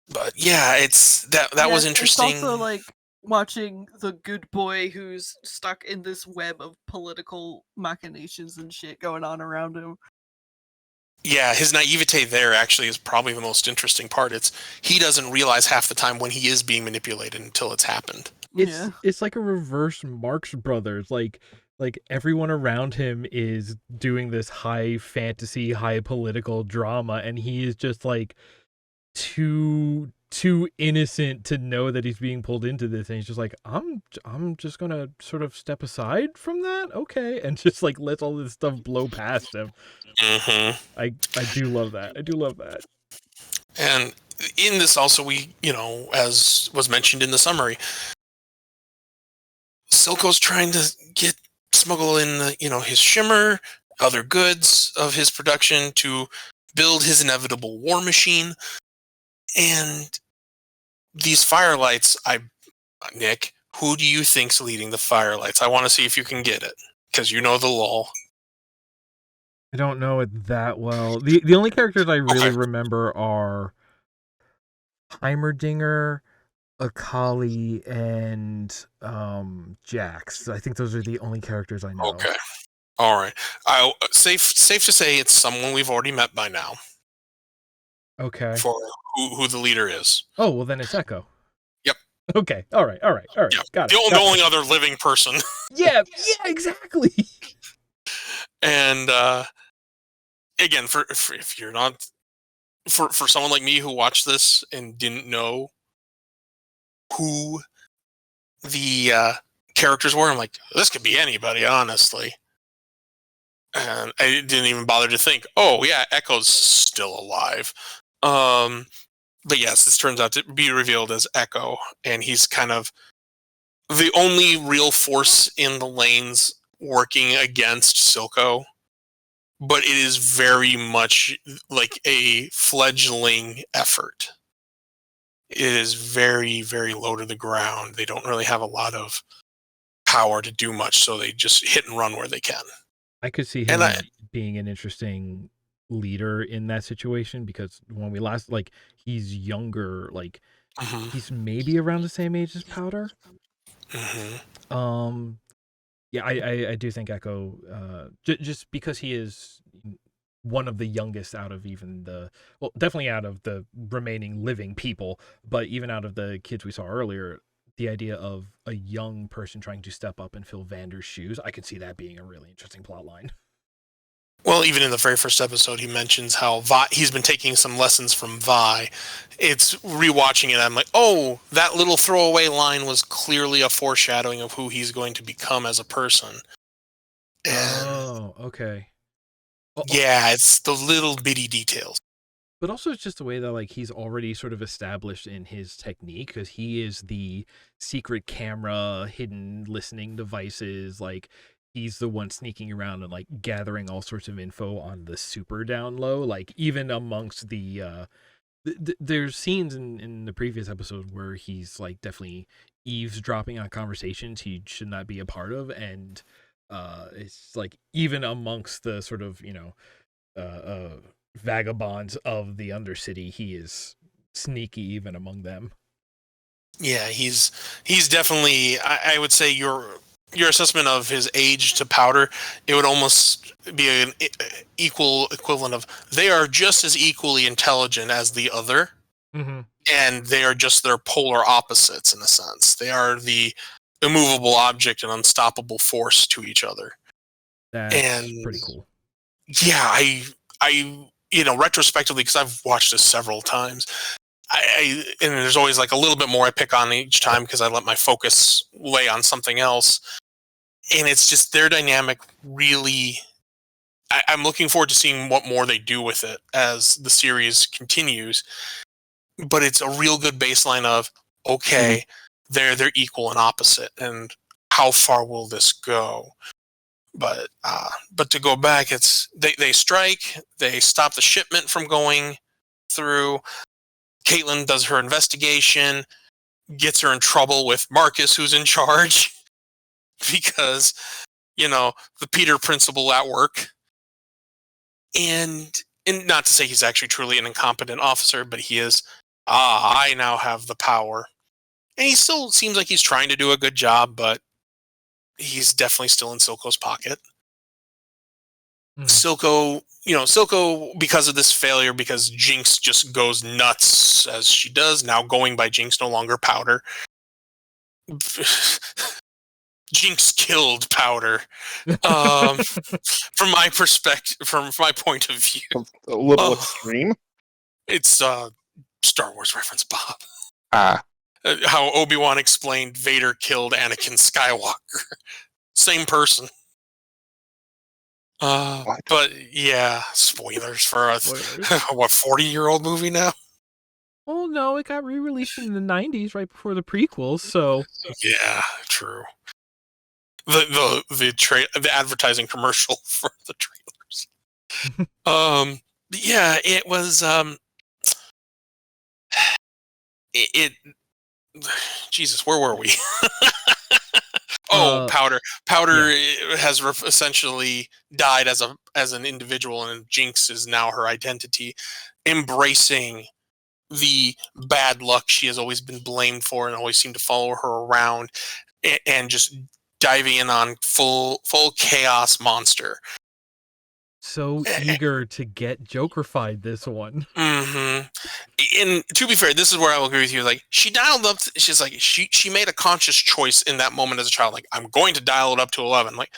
But yeah, that was interesting. It's also like watching the good boy who's stuck in this web of political machinations and shit going on around him. Yeah, his naivete there actually is probably the most interesting part. He doesn't realize half the time when he is being manipulated until it's happened. It's like a reverse Marx Brothers. Like everyone around him is doing this high fantasy, high political drama, and he is just like too innocent to know that he's being pulled into this, and he's just like, I'm just gonna sort of step aside from that, okay, and just like lets all this stuff blow past him. I do love that. I do love that. And in this also, we, as was mentioned in the summary, Silco's trying to smuggle in his shimmer, other goods of his production to build his inevitable war machine. And these firelights, Nick, who do you think's leading the firelights? I want to see if you can get it, because you know the lore. I don't know it that well. The only characters I really remember are Heimerdinger, Akali, and Jax. I think those are the only characters I know. Okay. All right. Safe to say it's someone we've already met by now. Okay. For who the leader is. Oh, well then it's Echo. Yep. Okay. All right. Yep. Got it. The only other living person. Yeah, exactly. And again, for if you're not for someone like me who watched this and didn't know who the characters were, I'm like, this could be anybody, honestly. And I didn't even bother to think, oh yeah, Echo's still alive. But yes, this turns out to be revealed as Echo, and he's kind of the only real force in the lanes working against Silco. But it is very much like a fledgling effort. It is very, very low to the ground. They don't really have a lot of power to do much, so they just hit and run where they can. I could see him being an interesting leader in that situation, because when we last, like, he's younger, like he's maybe around the same age as Powder. Yeah, I do think Echo, just because he is one of the youngest out of even definitely out of the remaining living people, but even out of the kids we saw earlier, the idea of a young person trying to step up and fill Vander's shoes, I could see that being a really interesting plot line. Well, even in the very first episode, he mentions how he's been taking some lessons from Vi. It's rewatching it, I'm like, oh, that little throwaway line was clearly a foreshadowing of who he's going to become as a person. Oh, okay. Yeah, it's the little bitty details. But also it's just the way that, like, he's already sort of established in his technique, because he is the secret camera, hidden listening devices, like, he's the one sneaking around and, like, gathering all sorts of info on the super down low. Like, even amongst there's scenes in the previous episode where he's, like, definitely eavesdropping on conversations he should not be a part of, and it's like, even amongst the sort of, vagabonds of the Undercity, he is sneaky even among them. Yeah, he's definitely, I would say your assessment of his age to Powder, it would almost be an equal equivalent of, they are just as equally intelligent as the other, and they are just their polar opposites in a sense. They are the immovable object and unstoppable force to each other. That's pretty cool. Yeah, I retrospectively, because I've watched this several times, and there's always like a little bit more I pick on each time because I let my focus lay on something else. And it's just their dynamic really, I'm looking forward to seeing what more they do with it as the series continues. But it's a real good baseline of, okay, they're equal and opposite, and how far will this go? But to go back, it's they strike, they stop the shipment from going through. Caitlin does her investigation, gets her in trouble with Marcus, who's in charge, because, the Peter principle at work. And not to say he's actually truly an incompetent officer, but he is, I now have the power. And he still seems like he's trying to do a good job, but he's definitely still in Silco's pocket. Silco, because of this failure, because Jinx just goes nuts as she does, now going by Jinx, no longer Powder. Jinx killed Powder. From my perspective, from my point of view. A little extreme. It's Star Wars reference, Bob. How Obi-Wan explained Vader killed Anakin Skywalker. Same person. But yeah, spoilers for a 40-year-old movie now? Oh no, it got re-released in the 90s right before the prequels, so yeah, true. The advertising commercial for the trailers. Yeah, it was Jesus, where were we? Powder. Powder has essentially died as an individual, and Jinx is now her identity, embracing the bad luck she has always been blamed for and always seemed to follow her around, and just diving in on full chaos monster. So eager to get Joker-fied this one. Mm-hmm. And to be fair, this is where I will agree with you. Like, she dialed up. She's like, she made a conscious choice in that moment as a child. Like, I'm going to dial it up to 11. Like,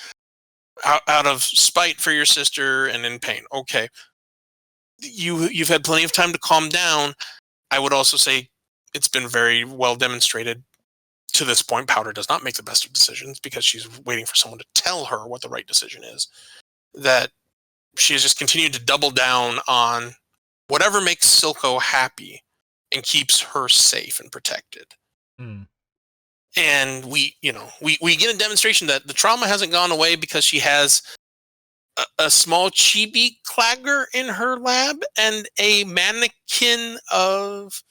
out of spite for your sister and in pain. Okay, you've had plenty of time to calm down. I would also say it's been very well demonstrated to this point. Powder does not make the best of decisions because she's waiting for someone to tell her what the right decision is. That she has just continued to double down on whatever makes Silco happy and keeps her safe and protected. And we get a demonstration that the trauma hasn't gone away because she has a small chibi clagger in her lab and a mannequin of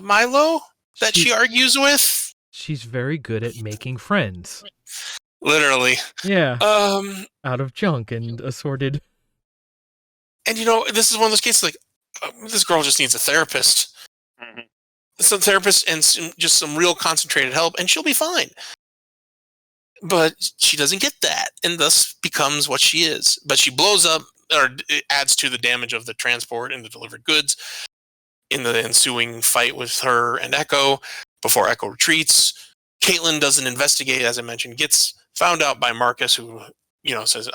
Milo that she argues with. She's very good at making friends. Literally. Yeah. Out of junk and assorted. And this is one of those cases like, this girl just needs a therapist. Mm-hmm. Some therapist and just some real concentrated help, and she'll be fine. But she doesn't get that, and thus becomes what she is. But she blows up, or adds to the damage of the transport and the delivered goods in the ensuing fight with her and Echo before Echo retreats. Caitlin doesn't investigate, as I mentioned, gets found out by Marcus, who says,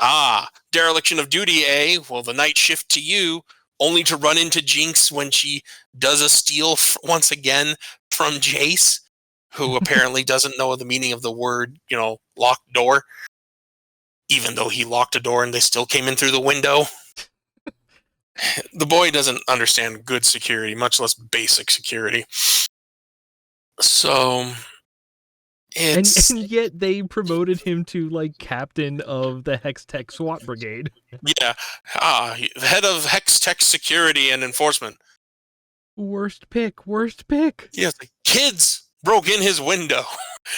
dereliction of duty, eh? Well, the night shift to you, only to run into Jinx when she does a steal once again from Jace, who apparently doesn't know the meaning of the word, locked door, even though he locked a door and they still came in through the window. The boy doesn't understand good security, much less basic security. So... And yet they promoted him to captain of the Hex Tech SWAT brigade. Yeah, the head of Hex Tech security and enforcement. Worst pick. Yeah, the kids broke in his window.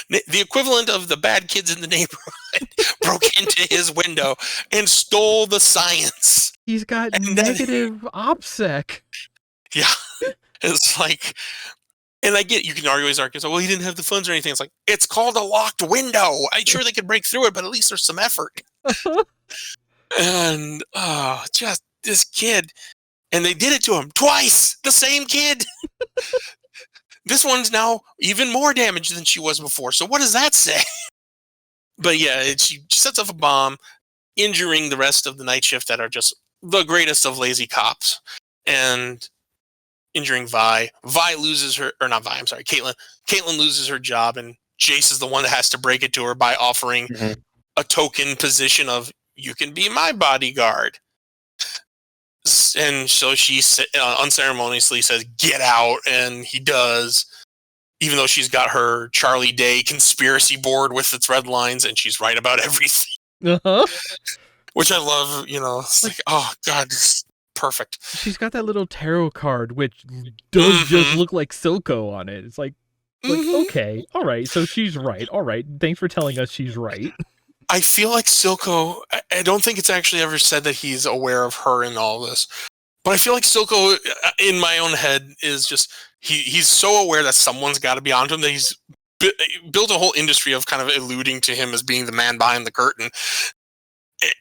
The equivalent of the bad kids in the neighborhood broke into his window and stole the science. He's got negative OPSEC. Yeah, it's like... And I get, you can always argue, well, he didn't have the funds or anything. It's like, it's called a locked window. I'm sure they could break through it, but at least there's some effort. And, just this kid. And they did it to him twice. The same kid. This one's now even more damaged than she was before. So what does that say? But yeah, she sets off a bomb, injuring the rest of the night shift that are just the greatest of lazy cops. And... injuring Vi. Vi loses her, or not Vi, I'm sorry, Caitlin. Caitlin loses her job, and Jace is the one that has to break it to her by offering a token position of, you can be my bodyguard. And so she unceremoniously says, get out, and he does, even though she's got her Charlie Day conspiracy board with its red lines, and she's right about everything. Uh-huh. Which I love, it's like, oh god, it's perfect. She's got that little tarot card which does just look like Silco on it. It's like okay, all right, so she's right. All right, thanks for telling us she's right. I feel like Silco, I don't think it's actually ever said that he's aware of her in all this, but I feel like Silco, in my own head, is just, he's so aware that someone's got to be onto him that he's built a whole industry of kind of alluding to him as being the man behind the curtain,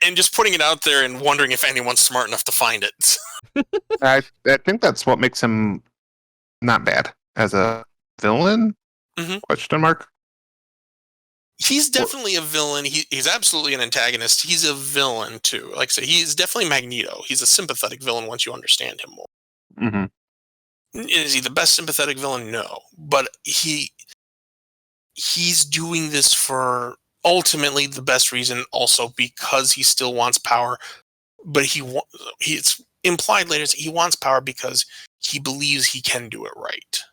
and just putting it out there and wondering if anyone's smart enough to find it. I think that's what makes him not bad as a villain. Question mark. He's definitely a villain. He's absolutely an antagonist. He's a villain too. Like I say, he's definitely Magneto. He's a sympathetic villain once you understand him more. Is he the best sympathetic villain? No, but he's doing this for ultimately the best reason, also because he still wants power. But it's implied later that he wants power because he believes he can do it right.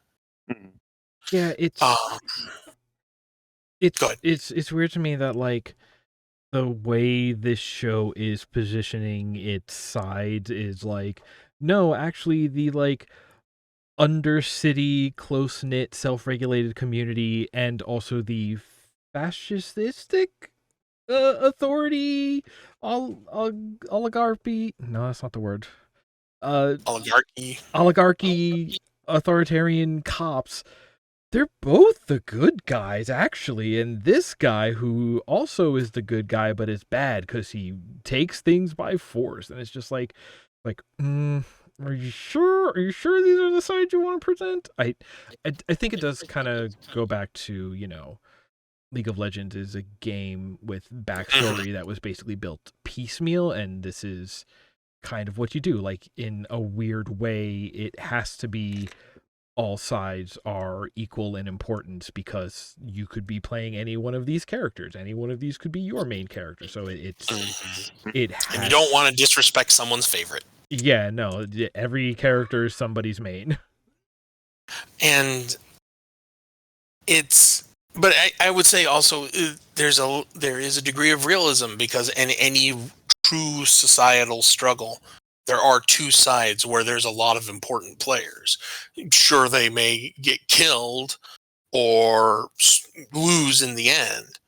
Yeah, it's weird to me that like the way this show is positioning its sides is like, no, actually the like undercity, close-knit, self-regulated community and also the fascistic authority oligarchy. No, that's not the word. Oligarchy, authoritarian cops. They're both the good guys, actually, and this guy who also is the good guy but is bad because he takes things by force, and it's just like, are you sure? Are you sure these are the sides you want to present? I think it does kind of go back to, League of Legends is a game with backstory that was basically built piecemeal, and this is kind of what you do. Like, in a weird way, it has to be all sides are equal in importance because you could be playing any one of these characters. Any one of these could be your main character. So and you don't want to disrespect someone's favorite. Yeah, no, every character is somebody's main. And but I would say also there is a degree of realism because in any true societal struggle, there are two sides where there's a lot of important players. Sure, they may get killed or lose in the end,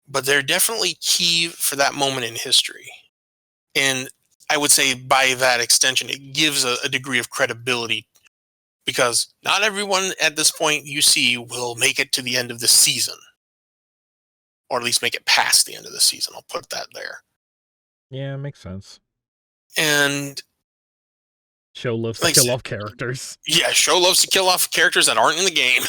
but they're definitely key for that moment in history. And I would say by that extension, it gives a degree of credibility because not everyone at this point you see will make it to the end of the season, or at least make it past the end of the season. I'll put that there. Yeah, makes sense. And show loves to kill off characters. Yeah, show loves to kill off characters that aren't in the game.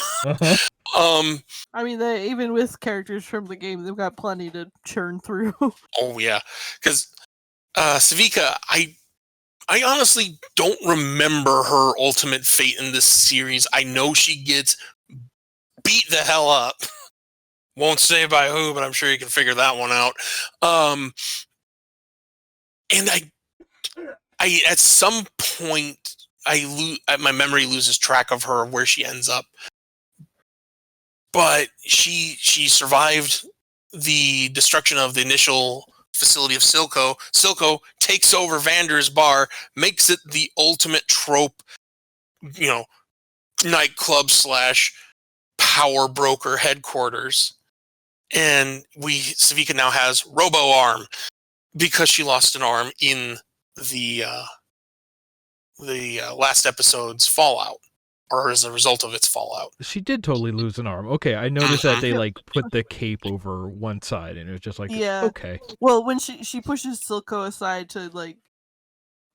I mean, even with characters from the game, they've got plenty to churn through. Oh yeah, because Savika, I honestly don't remember her ultimate fate in this series. I know she gets beat the hell up. Won't say by who, but I'm sure you can figure that one out. And I at some point my memory loses track of her, where she ends up. But she survived the destruction of the initial facility of Silco. Silco takes over Vander's bar, makes it the ultimate trope, nightclub / power broker headquarters. And Savika now has Robo Arm because she lost an arm in the last episode's Fallout, or as a result of its fallout. She did totally lose an arm. Okay, I noticed that they put the cape over one side, and it was just like, yeah. Okay. Well, when she pushes Silco aside to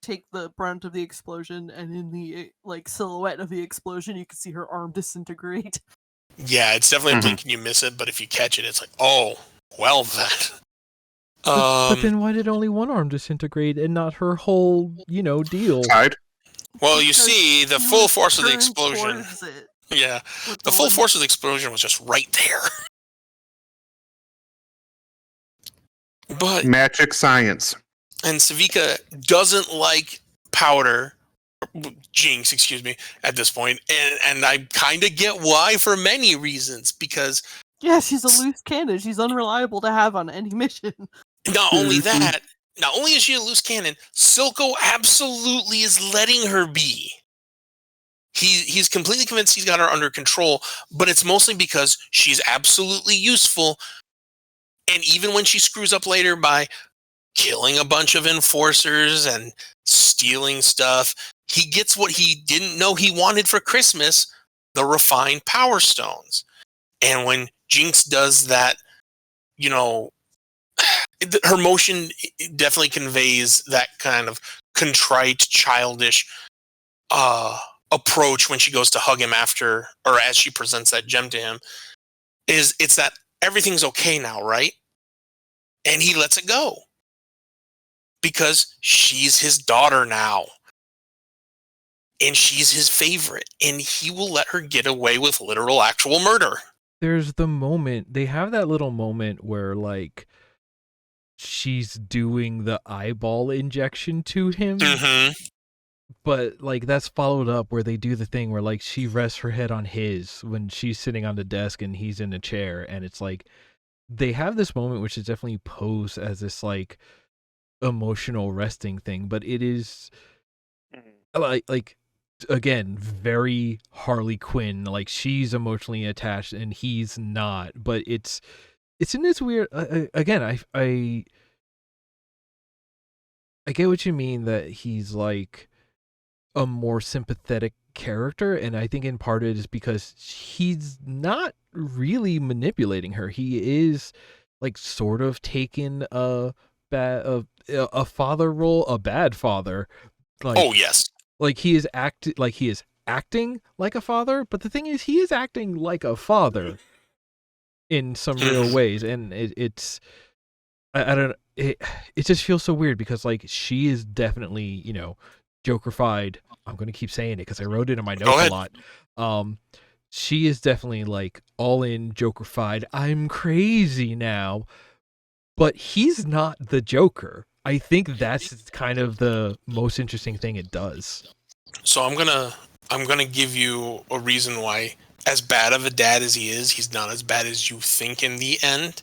take the brunt of the explosion, and in the silhouette of the explosion, you can see her arm disintegrate. Yeah, it's definitely a blink and you miss it, but if you catch it, it's like, oh, well then. But then why did only one arm disintegrate and not her whole, deal? Well, you see, the full force of the explosion. Yeah, the full force of the explosion was just right there. But magic science. And Savika doesn't like Powder, Jinx, excuse me, at this point, and I kind of get why for many reasons, because yeah, she's a loose cannon. She's unreliable to have on any mission. Not only that, not only is she a loose cannon, Silco absolutely is letting her be. He's completely convinced he's got her under control, but it's mostly because she's absolutely useful. And even when she screws up later by killing a bunch of enforcers and stealing stuff, he gets what he didn't know he wanted for Christmas, the refined power stones. And when Jinx does that, you know, her motion definitely conveys that kind of contrite, childish approach when she goes to hug him after, or as she presents that gem to him. It's that everything's okay now, right? And he lets it go because she's his daughter now, and she's his favorite, and he will let her get away with literal, actual murder. There's the moment, they have that little moment where, like, she's doing the eyeball injection to him. Mm-hmm. But, like, that's followed up where they do the thing where, like, she rests her head on his when she's sitting on the desk and he's in a chair. And it's like, they have this moment which is definitely posed as this, like, emotional resting thing. But it is, like again, very Harley Quinn. Like, she's emotionally attached and he's not. But it's in this weird, again, I get what you mean that he's, like, a more sympathetic character, and I think in part it is because he's not really manipulating her. He is, like, sort of taking a father role, a bad father. Like, Oh yes, like he is acting like a father, but the thing is, he is acting like a father in some real ways, and it's I don't, it just feels so weird because, like, she is definitely, you know, Joker-fied. I'm going to keep saying it because I wrote it in my notes a lot. She is definitely, like, all in Joker-fied. I'm crazy now, but he's not the Joker. I think that's kind of the most interesting thing it does. So I'm gonna give you a reason why, as bad of a dad as he is, he's not as bad as you think in the end.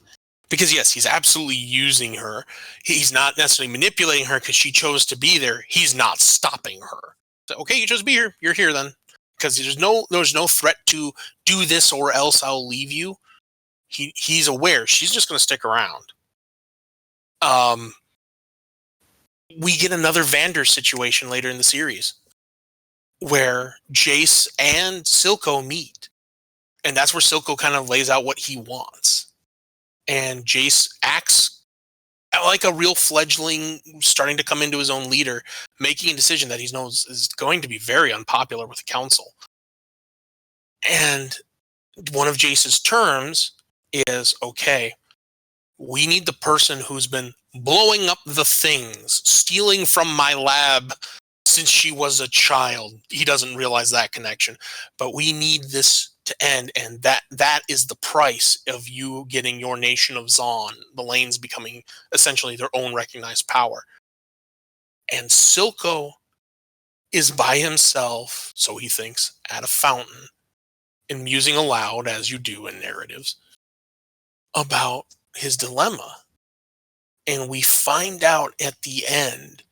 Because yes, he's absolutely using her. He's not necessarily manipulating her because she chose to be there. He's not stopping her. So, okay, you chose to be here. You're here then. Because there's no threat to do this or else I'll leave you. He's aware. She's just going to stick around. We get another Vander situation later in the series where Jace and Silco meet. And that's where Silco kind of lays out what he wants. And Jace acts like a real fledgling starting to come into his own leader, making a decision that he knows is going to be very unpopular with the council. And one of Jace's terms is, okay, we need the person who's been blowing up the things, stealing from my lab since she was a child. He doesn't realize that connection, but we need this to end, and that is the price of you getting your nation of Zon, the lanes becoming essentially their own recognized power. And Silco is by himself, so he thinks, at a fountain, and musing aloud, as you do in narratives, about his dilemma. And we find out at the end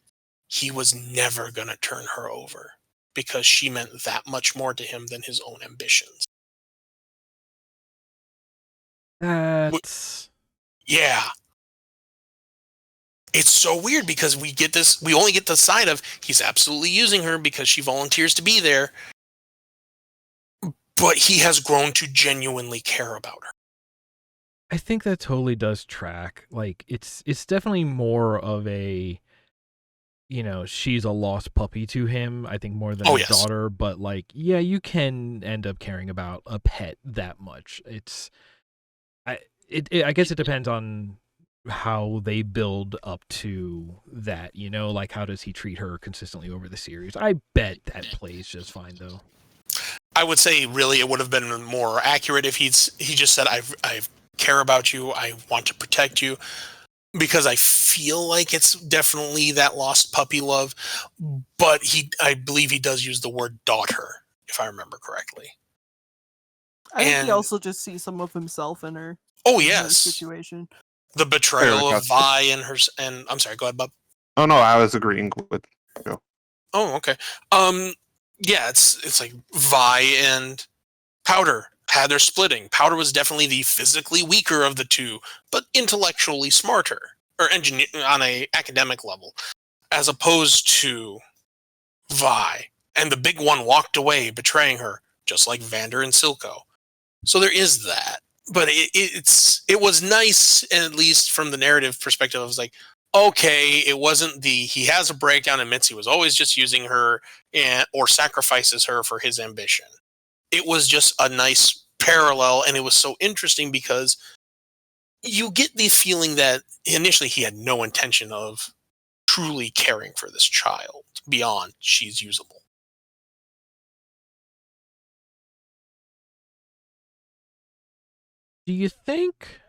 he was never going to turn her over because she meant that much more to him than his own ambitions. Yeah. It's so weird because we only get the side of he's absolutely using her because she volunteers to be there, but he has grown to genuinely care about her. I think that totally does track. Like, it's definitely more of a, you know, she's a lost puppy to him, I think, more than a daughter, but, like, yeah, you can end up caring about a pet that much. I guess it depends on how they build up to that, you know, like, how does he treat her consistently over the series? I bet that plays just fine, though. I would say, really, it would have been more accurate if he just said, I care about you, I want to protect you, because I feel like it's definitely that lost puppy love, but I believe he does use the word daughter, if I remember correctly. I think he also just sees some of himself in her. Oh, in yes. her situation. The betrayal of Gus. Vi and her, and I'm sorry, go ahead, Bob. Oh no, I was agreeing with Joe. Oh, okay. Yeah, it's like Vi and Powder had their splitting. Powder was definitely the physically weaker of the two, but intellectually smarter, or engineer on a academic level, as opposed to Vi. And the big one walked away, betraying her, just like Vander and Silco. So there is that. But it was nice, at least from the narrative perspective. I was like, okay, it wasn't he has a breakdown, admits he was always just using her or sacrifices her for his ambition. It was just a nice parallel, and it was so interesting because you get the feeling that initially he had no intention of truly caring for this child beyond she's usable. Do you think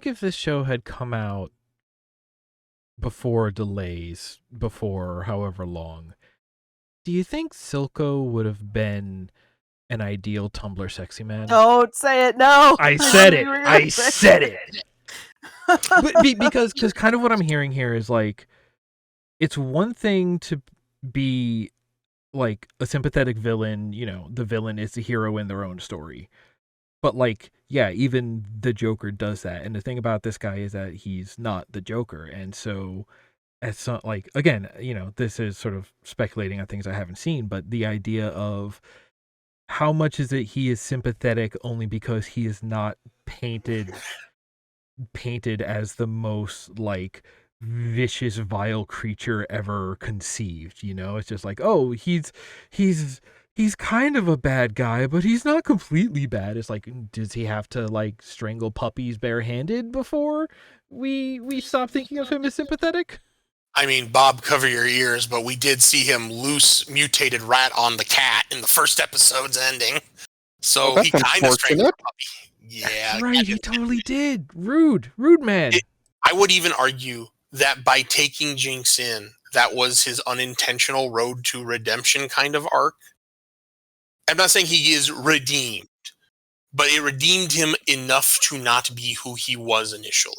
if this show had come out before delays, before however long, do you think Silco would have been an ideal Tumblr sexy man? Don't say it. No. I said it. I said it. But because kind of what I'm hearing here is like, it's one thing to be like a sympathetic villain, you know, the villain is the hero in their own story. But like, yeah, even the Joker does that. And the thing about this guy is that he's not the Joker. And so it's not like, again, you know, this is sort of speculating on things I haven't seen, but the idea of how much is it he is sympathetic only because he is not painted as the most like vicious, vile creature ever conceived, you know? It's just like, oh, he's kind of a bad guy, but he's not completely bad. It's like, does he have to like strangle puppies barehanded before we stop thinking of him as sympathetic? I mean, Bob, cover your ears, but we did see him loose mutated rat on the cat in the first episode's ending. So well, he kind of strangled the puppy. Yeah. That's right, he totally did. Rude man. I would even argue that by taking Jinx in, that was his unintentional road to redemption kind of arc. I'm not saying he is redeemed, but it redeemed him enough to not be who he was initially.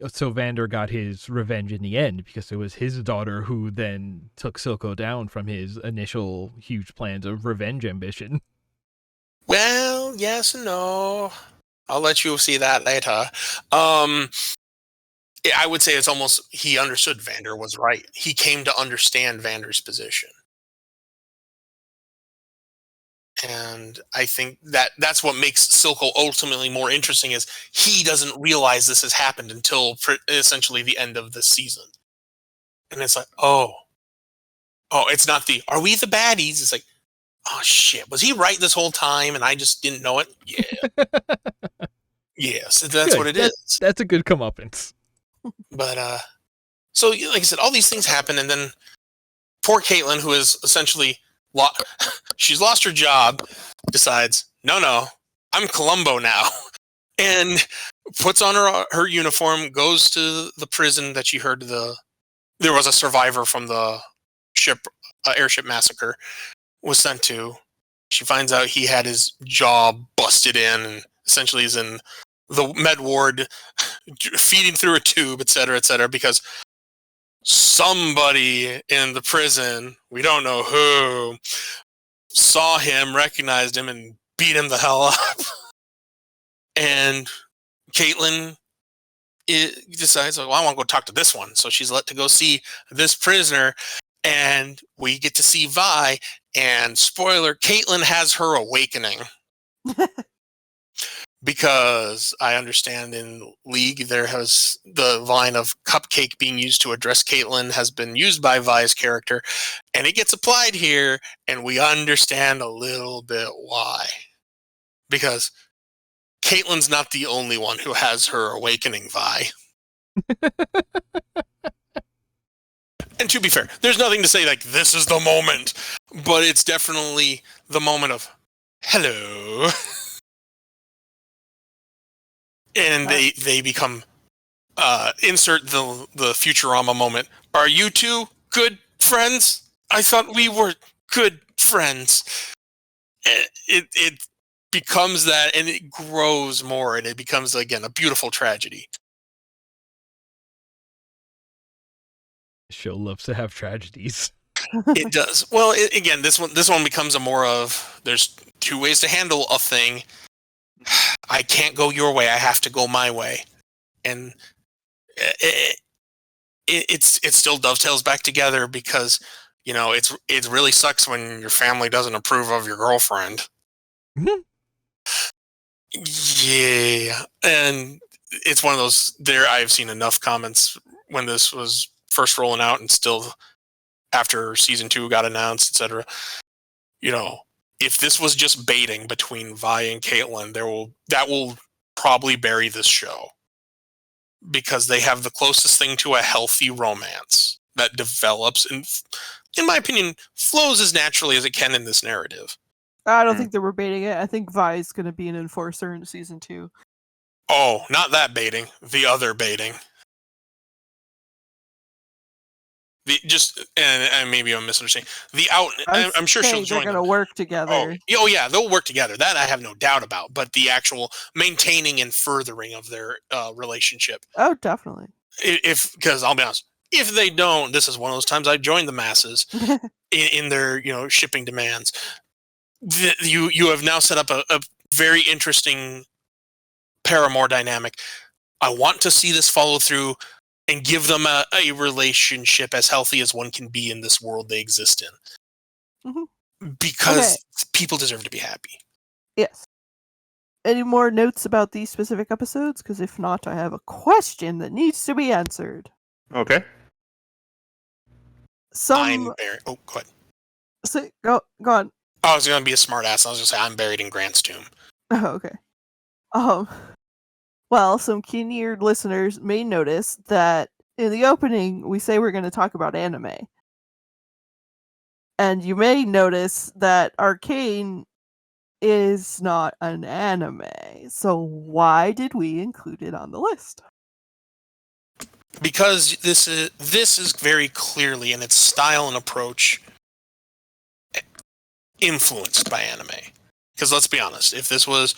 So Vander got his revenge in the end because it was his daughter who then took Silco down from his initial huge plans of revenge ambition. Well, yes and no. I'll let you see that later. I would say it's almost he understood Vander was right. He came to understand Vander's position. And I think that's what makes Silco ultimately more interesting is he doesn't realize this has happened until essentially the end of this season. And it's like, oh, it's not are we the baddies? It's like, oh shit, was he right this whole time and I just didn't know it? Yeah. Yes, that's good. What it is. That's a good comeuppance. But, so like I said, all these things happen, and then poor Caitlin, who is essentially she's lost her job, decides, no, I'm Columbo now, and puts on her uniform, goes to the prison that she heard there was a survivor from the airship massacre was sent to. She finds out he had his jaw busted in, and essentially is in the med ward, feeding through a tube, et cetera, because somebody in the prison, we don't know who, saw him, recognized him, and beat him the hell up. And Caitlin decides, well, I want to go talk to this one. So she's let to go see this prisoner, and we get to see Vi, and spoiler, Caitlin has her awakening. Because I understand in League there has the line of cupcake being used to address Caitlin has been used by Vi's character, and it gets applied here, and we understand a little bit why. Because Caitlin's not the only one who has her awakening, Vi. And to be fair, there's nothing to say like this is the moment, but it's definitely the moment of hello. And they become insert the Futurama moment. Are you two good friends? I thought we were good friends. becomes that, and it grows more, and it becomes, again, a beautiful tragedy. The show loves to have tragedies. It does. Well, again, this one becomes a more of, there's two ways to handle a thing. I can't go your way. I have to go my way, and it still dovetails back together because it really sucks when your family doesn't approve of your girlfriend. Yeah, and it's one of those. I've seen enough comments when this was first rolling out, and still after season 2 got announced, etc. If this was just baiting between Vi and Caitlyn, that will probably bury this show, because they have the closest thing to a healthy romance that develops and, in my opinion, flows as naturally as it can in this narrative. I don't think they were baiting it. I think Vi's going to be an enforcer in season 2. Oh, not that baiting. The other baiting. And maybe I'm misunderstanding. I'm sure she'll join. They're going to work together. Oh, yeah, they'll work together. That I have no doubt about. But the actual maintaining and furthering of their relationship. Oh, definitely. Because I'll be honest, if they don't, this is one of those times I join the masses in their shipping demands. You have now set up a very interesting paramour dynamic. I want to see this follow through and give them a relationship as healthy as one can be in this world they exist in. Mm-hmm. Because people deserve to be happy. Yes. Any more notes about these specific episodes? Because if not, I have a question that needs to be answered. Okay. I'm buried. Oh, go ahead. Go on. I was going to be a smart ass. I was going to say I'm buried in Grant's tomb. Oh, okay. Well, some keen-eared listeners may notice that in the opening, we say we're going to talk about anime. And you may notice that Arcane is not an anime. So why did we include it on the list? Because this is very clearly, in its style and approach, influenced by anime. Because let's be honest, if this was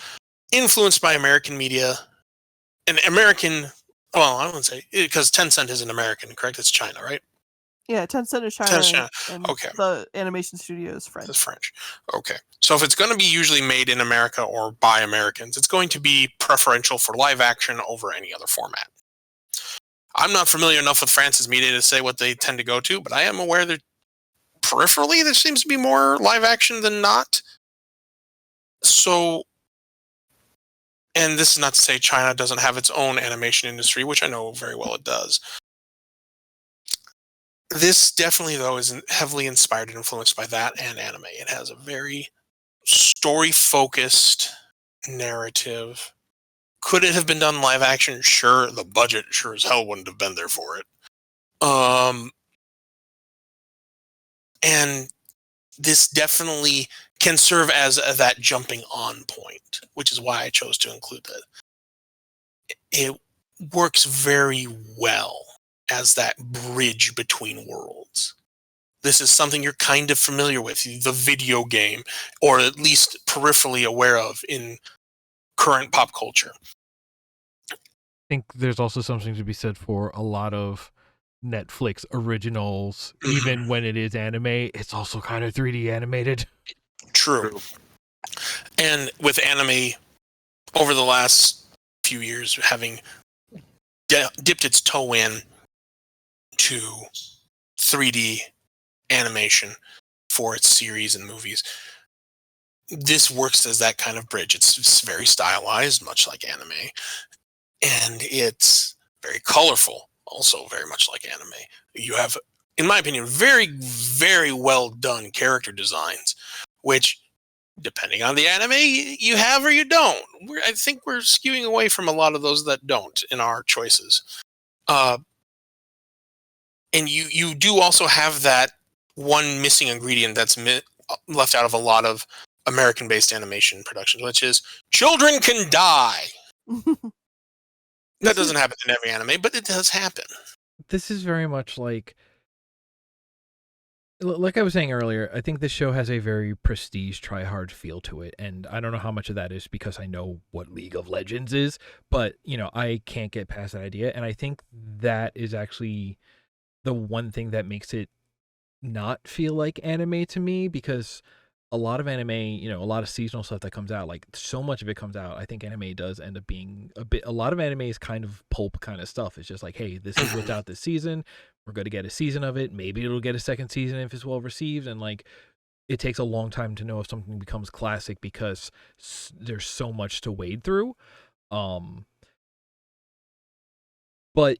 influenced by American media, I wouldn't say, because Tencent isn't American, correct? It's China, right? Yeah, Tencent is China. And okay. The animation studio is French. It's French. Okay. So if it's going to be usually made in America or by Americans, it's going to be preferential for live action over any other format. I'm not familiar enough with France's media to say what they tend to go to, but I am aware that peripherally there seems to be more live action than not. So, and this is not to say China doesn't have its own animation industry, which I know very well it does. This definitely, though, is heavily inspired and influenced by that and anime. It has a very story-focused narrative. Could it have been done live action? Sure. The budget sure as hell wouldn't have been there for it. And this definitely can serve as that jumping on point, which is why I chose to include that. It works very well as that bridge between worlds. This is something you're kind of familiar with, the video game, or at least peripherally aware of in current pop culture. I think there's also something to be said for a lot of Netflix originals. Even when it is anime, it's also kind of 3D animated. True. And with anime, over the last few years, having dipped its toe in to 3D animation for its series and movies, this works as that kind of bridge. It's very stylized, much like anime, and it's very colorful, also very much like anime. You have, in my opinion, very, very well done character designs, which, depending on the anime, you have or you don't. I think we're skewing away from a lot of those that don't in our choices. And you do also have that one missing ingredient that's left out of a lot of American-based animation productions, which is children can die. That doesn't happen in every anime, but it does happen. This is very much like Like I was saying earlier, I think this show has a very prestige try-hard feel to it, and I don't know how much of that is because I know what League of Legends is, but I can't get past that idea, and I think that is actually the one thing that makes it not feel like anime to me, because a lot of anime, a lot of seasonal stuff that comes out, like so much of it comes out, I think anime does end up being a lot of anime is kind of pulp kind of stuff. It's just like, hey, this is what's out this season. We're going to get a season of it. Maybe it'll get a second season if it's well received. And like, it takes a long time to know if something becomes classic because there's so much to wade through. But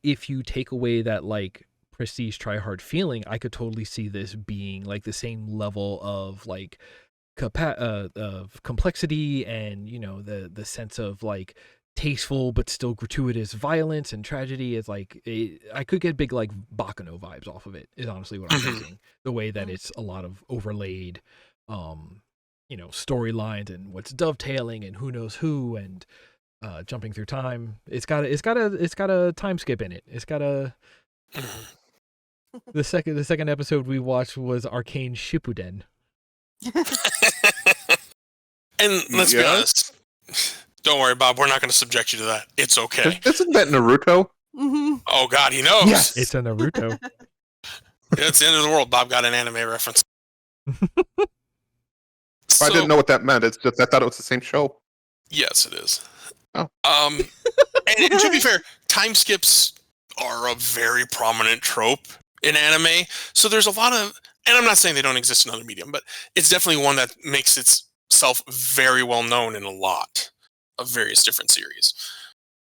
if you take away that like prestige try hard feeling, I could totally see this being like the same level of like of complexity and the sense of like tasteful but still gratuitous violence and tragedy. Is like I could get big like Bakano vibes off of it, is honestly what I'm thinking. The way that it's a lot of overlaid storylines and what's dovetailing and who knows who and jumping through time. It's got a time skip in it. It's got a the second episode we watched was Arcane Shippuden. And let's be honest. Don't worry, Bob. We're not going to subject you to that. It's okay. Isn't that Naruto? Mm-hmm. Oh, God, he knows. Yes. It's a Naruto. It's the end of the world. Bob got an anime reference. I didn't know what that meant. It's just I thought it was the same show. Yes, it is. Oh. And to be fair, time skips are a very prominent trope in anime. So there's a lot of, and I'm not saying they don't exist in other medium, but it's definitely one that makes itself very well known in a lot of various different series.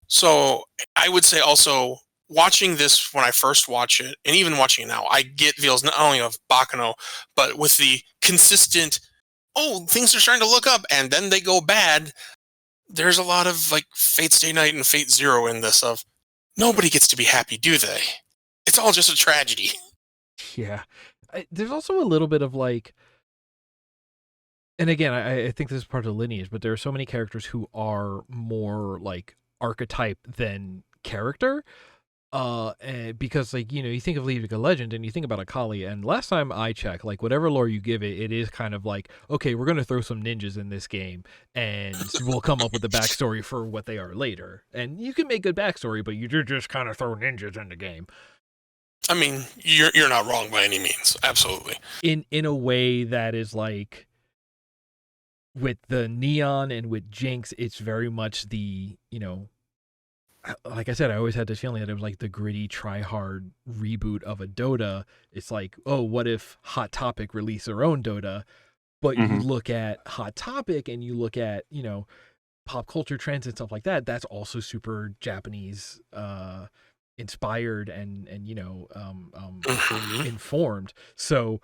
So I would say also watching this when I first watch it, and even watching it now, I get feels not only of Bakano, but with the consistent, things are starting to look up, and then they go bad. There's a lot of like Fate Stay Night and Fate Zero in this of nobody gets to be happy, do they? It's all just a tragedy. Yeah. There's also a little bit of like, and again, I think this is part of the lineage, but there are so many characters who are more like archetype than character. Because like, you think of League of Legends and you think about Akali, and last time I checked, like whatever lore you give it, it is kind of like, okay, we're going to throw some ninjas in this game and we'll come up with the backstory for what they are later. And you can make good backstory, but you just kind of throw ninjas in the game. I mean, you're not wrong by any means. Absolutely. In a way that is like, with the Neon and with Jinx, it's very much the, like I said, I always had this feeling that it was like the gritty, try-hard reboot of a Dota. It's like, what if Hot Topic released their own Dota? But you look at Hot Topic and you look at, pop culture trends and stuff like that. That's also super Japanese inspired and informed. So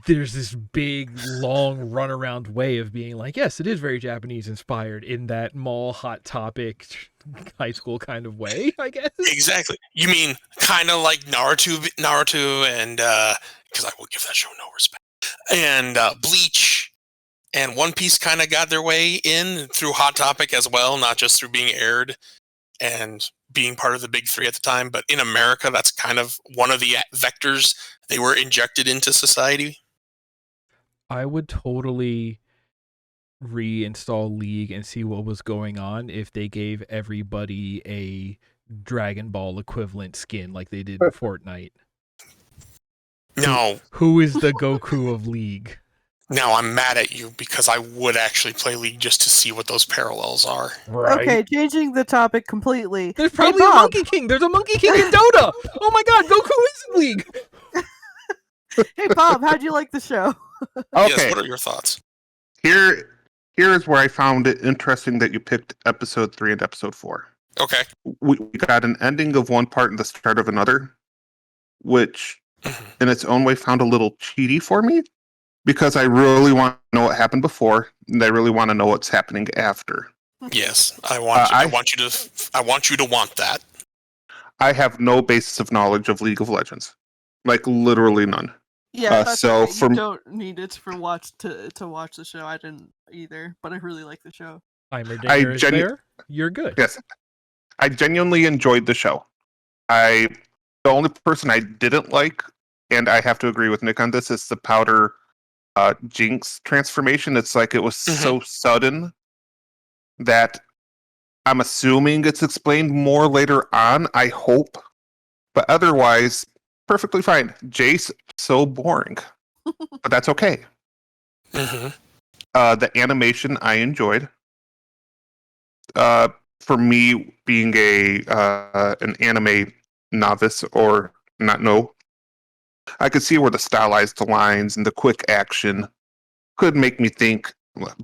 there's this big, long runaround way of being like, yes, it is very Japanese inspired in that mall Hot Topic high school kind of way, I guess. Exactly. You mean kind of like Naruto and because I will give that show no respect. And Bleach and One Piece kind of got their way in through Hot Topic as well, not just through being aired and being part of the big three at the time, but in America, that's kind of one of the vectors they were injected into society. I would totally reinstall League and see what was going on if they gave everybody a Dragon Ball equivalent skin like they did in Fortnite. No. Who is the Goku of League? Now I'm mad at you because I would actually play League just to see what those parallels are. Right. Okay, changing the topic completely. There's probably a Monkey King. There's a Monkey King in Dota. Oh my god, Goku is in League. Hey Bob, how'd you like the show? Okay. Yes, what are your thoughts? Here's where I found it interesting that you picked episode 3 and episode 4. Okay. We got an ending of one part and the start of another, which in its own way found a little cheaty for me, because I really want to know what happened before, and I really want to know what's happening after. Yes, I want you to want that. I have no basis of knowledge of League of Legends, like literally none. Yeah, that's so okay. You don't need it to watch the show. I didn't either, but I really like the show. Heimerdinger is there. You're good. Yes, I genuinely enjoyed the show. The only person I didn't like, and I have to agree with Nick on this, is the Powder Jinx transformation. It's like it was so sudden that I'm assuming it's explained more later on, I hope. But otherwise, perfectly fine. Jace, so boring. But that's okay. The animation I enjoyed. For me, being an anime novice or not know, I could see where the stylized lines and the quick action could make me think.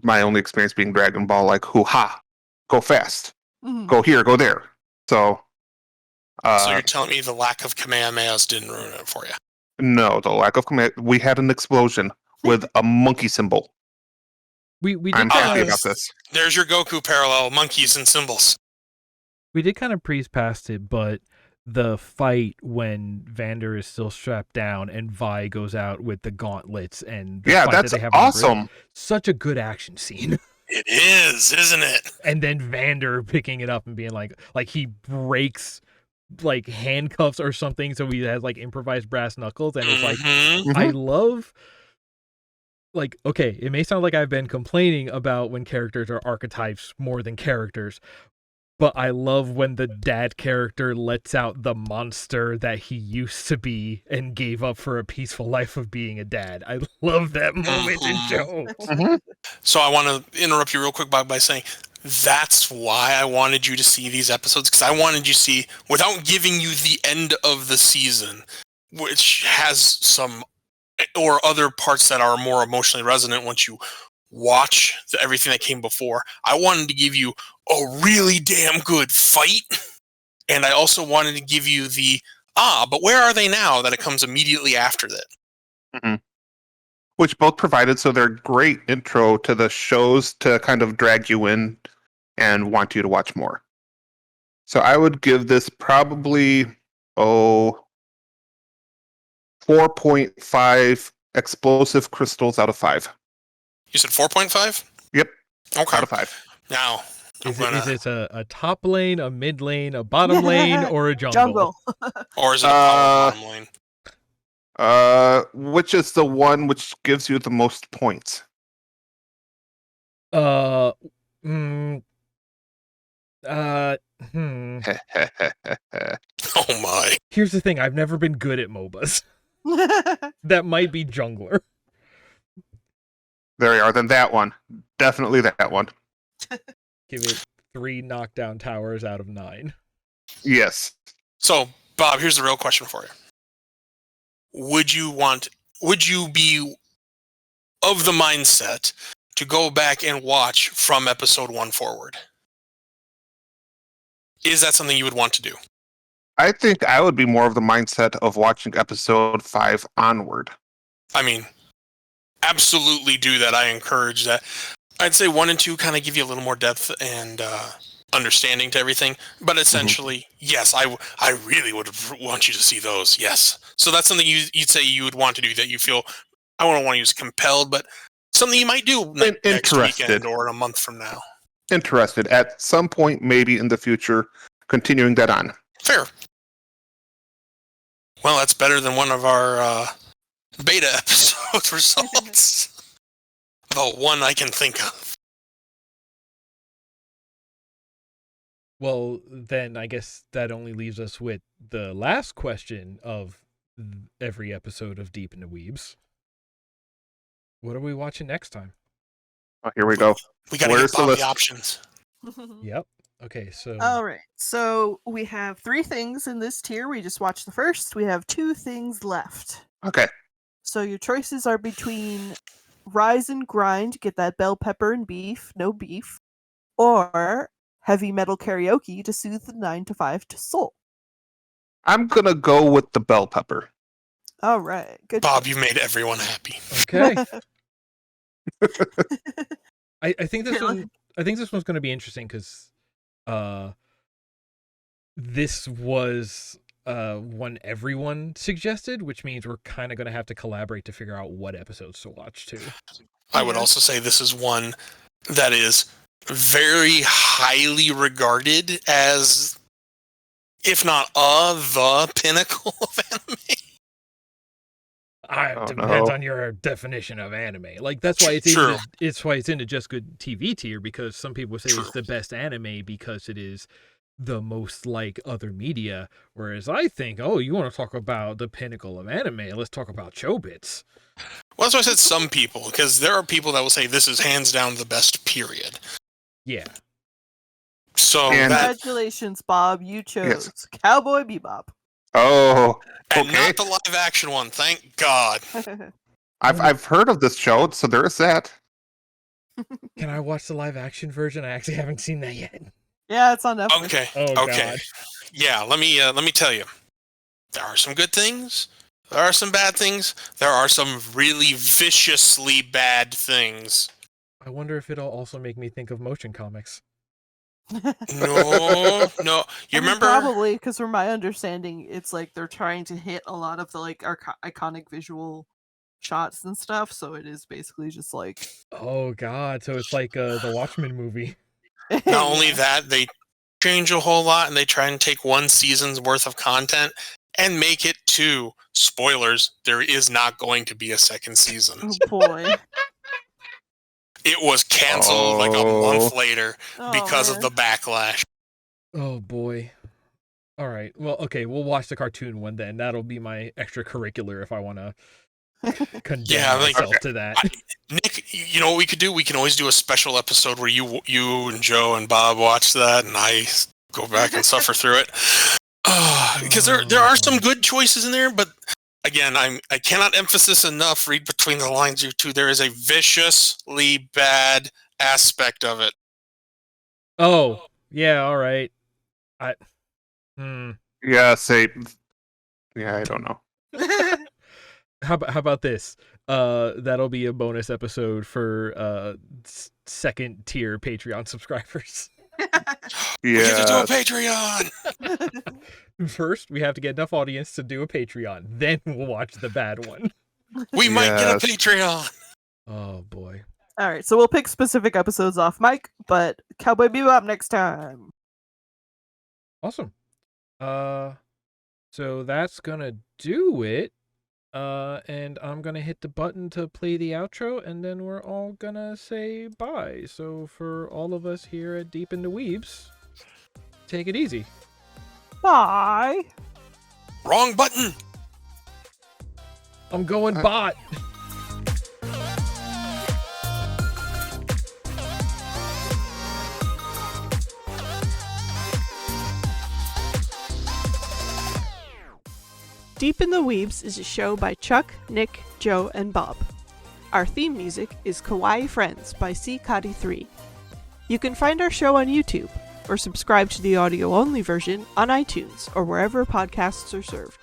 My only experience being Dragon Ball, like, hoo-ha, go fast, go here, go there. So you're telling me the lack of Kamehamehas didn't ruin it for you? No, the lack of command. We had an explosion with a monkey symbol. We did I'm happy about this. There's your Goku parallel, monkeys and symbols. We did kind of breeze past it, but the fight when Vander is still strapped down and Vi goes out with the gauntlets and the fight that's that they have awesome. Such a good action scene. It is, isn't it? And then Vander picking it up and being like he breaks like handcuffs or something, so he has like improvised brass knuckles, and it's like I love. Like, okay, it may sound like I've been complaining about when characters are archetypes more than characters, but I love when the dad character lets out the monster that he used to be and gave up for a peaceful life of being a dad. I love that moment in shows. So I want to interrupt you real quick by saying that's why I wanted you to see these episodes, because I wanted you to see, without giving you the end of the season, which has some or other parts that are more emotionally resonant once you watch everything that came before. I wanted to give you a really damn good fight, and I also wanted to give you the but where are they now, that it comes immediately after that. Which both provided, so they're great intro to the shows to kind of drag you in and want you to watch more. So I would give this probably 4.5 explosive crystals out of 5. You said 4.5? Yep. Okay. Out of 5. Now, is it a top lane, a mid lane, a bottom lane, or a jungle? Or is it a power bottom lane? Which is the one which gives you the most points? Oh my. Here's the thing, I've never been good at MOBAs. That might be jungler. There you are, then that one. Definitely that one. Give it 3 knockdown towers out of 9. Yes. So, Bob, here's the real question for you. Would you be of the mindset to go back and watch from episode 1 forward? Is that something you would want to do? I think I would be more of the mindset of watching episode 5 onward. I mean, absolutely do that. I encourage that. I'd say 1 and 2 kind of give you a little more depth and understanding to everything. But essentially, yes, I really would want you to see those. Yes. So that's something you'd say you would want to do, that you feel, I don't want to use compelled, but something you might do next weekend or in a month from now. Interested. At some point, maybe in the future, continuing that on. Fair. Well, that's better than one of our beta episode results. The one I can think of. Well, then I guess that only leaves us with the last question of every episode of Deep into Weebs. What are we watching next time? Oh, here we go. We got to get Bob the options. Yep. Okay, so... All right. So we have 3 things in this tier. We just watched the first. We have 2 things left. Okay. So your choices are between Rise and Grind, get that bell pepper and beef, no beef, or Heavy Metal Karaoke to soothe the 9 to 5 to soul. I'm going to go with the bell pepper. All right. Good. Bob, you made everyone happy. Okay. I think this one's going to be interesting because this was one everyone suggested, which means we're kind of going to have to collaborate to figure out what episodes to watch too. I would also say this is one that is very highly regarded as, if not the pinnacle of anime. Depends no. on your definition of anime. Like that's why True. it's why it's in the just good TV tier, because some people say True. it's the best anime because it is the most like other media. Whereas I think, oh, you want to talk about the pinnacle of anime? Let's talk about Chobits. Well, that's why I said some people, because there are people that will say this is hands down the best, period. Yeah. So And- that, Congratulations, Bob. You chose Yes. Cowboy Bebop. Oh, and okay. not the live action one, thank God. I've heard of this show, so there is that. Can I watch the live action version? I actually haven't seen that yet. Yeah, it's on Netflix. Okay. Oh Okay. God. Yeah, let me tell you. There are some good things. There are some bad things. There are some really viciously bad things. I wonder if it'll also make me think of motion comics. No. You remember? Probably, because from my understanding, it's like they're trying to hit a lot of the like iconic visual shots and stuff. So it is basically just like Oh God. So it's like the Watchmen movie. Not only that, they change a whole lot and they try and take one season's worth of content and make it to spoilers. There is not going to be a second season. Oh boy. It was canceled like a month Oh. later because of the backlash. Oh boy. All right. Well, okay. We'll watch the cartoon one then. That'll be my extracurricular if I want to condemn Yeah, like- myself to that. Nick, you know what we could do? We can always do a special episode where you and Joe and Bob watch that, and I go back and suffer through it. Because there are some good choices in there, but again, I cannot emphasize enough. Read between the lines, you two. There is a viciously bad aspect of it. Oh, yeah. All right. Yeah, say. Yeah, I don't know. How about this? That'll be a bonus episode for second tier Patreon subscribers. We get to do Yeah. a Patreon. First, we have to get enough audience to do a Patreon. Then we'll watch the bad one. We might get a Yes. Patreon. Oh boy. All right, so we'll pick specific episodes off mic, but Cowboy Bebop next time. Awesome. So that's gonna do it. And I'm gonna hit the button to play the outro, and then we're all gonna say bye. So for all of us here at Deep into Weebs, take it easy. Bye. Wrong button. I'm going bot. Deep in the Weebs is a show by Chuck, Nick, Joe, and Bob. Our theme music is Kawaii Friends by C. Cotty 3. You can find our show on YouTube, or subscribe to the audio-only version on iTunes or wherever podcasts are served.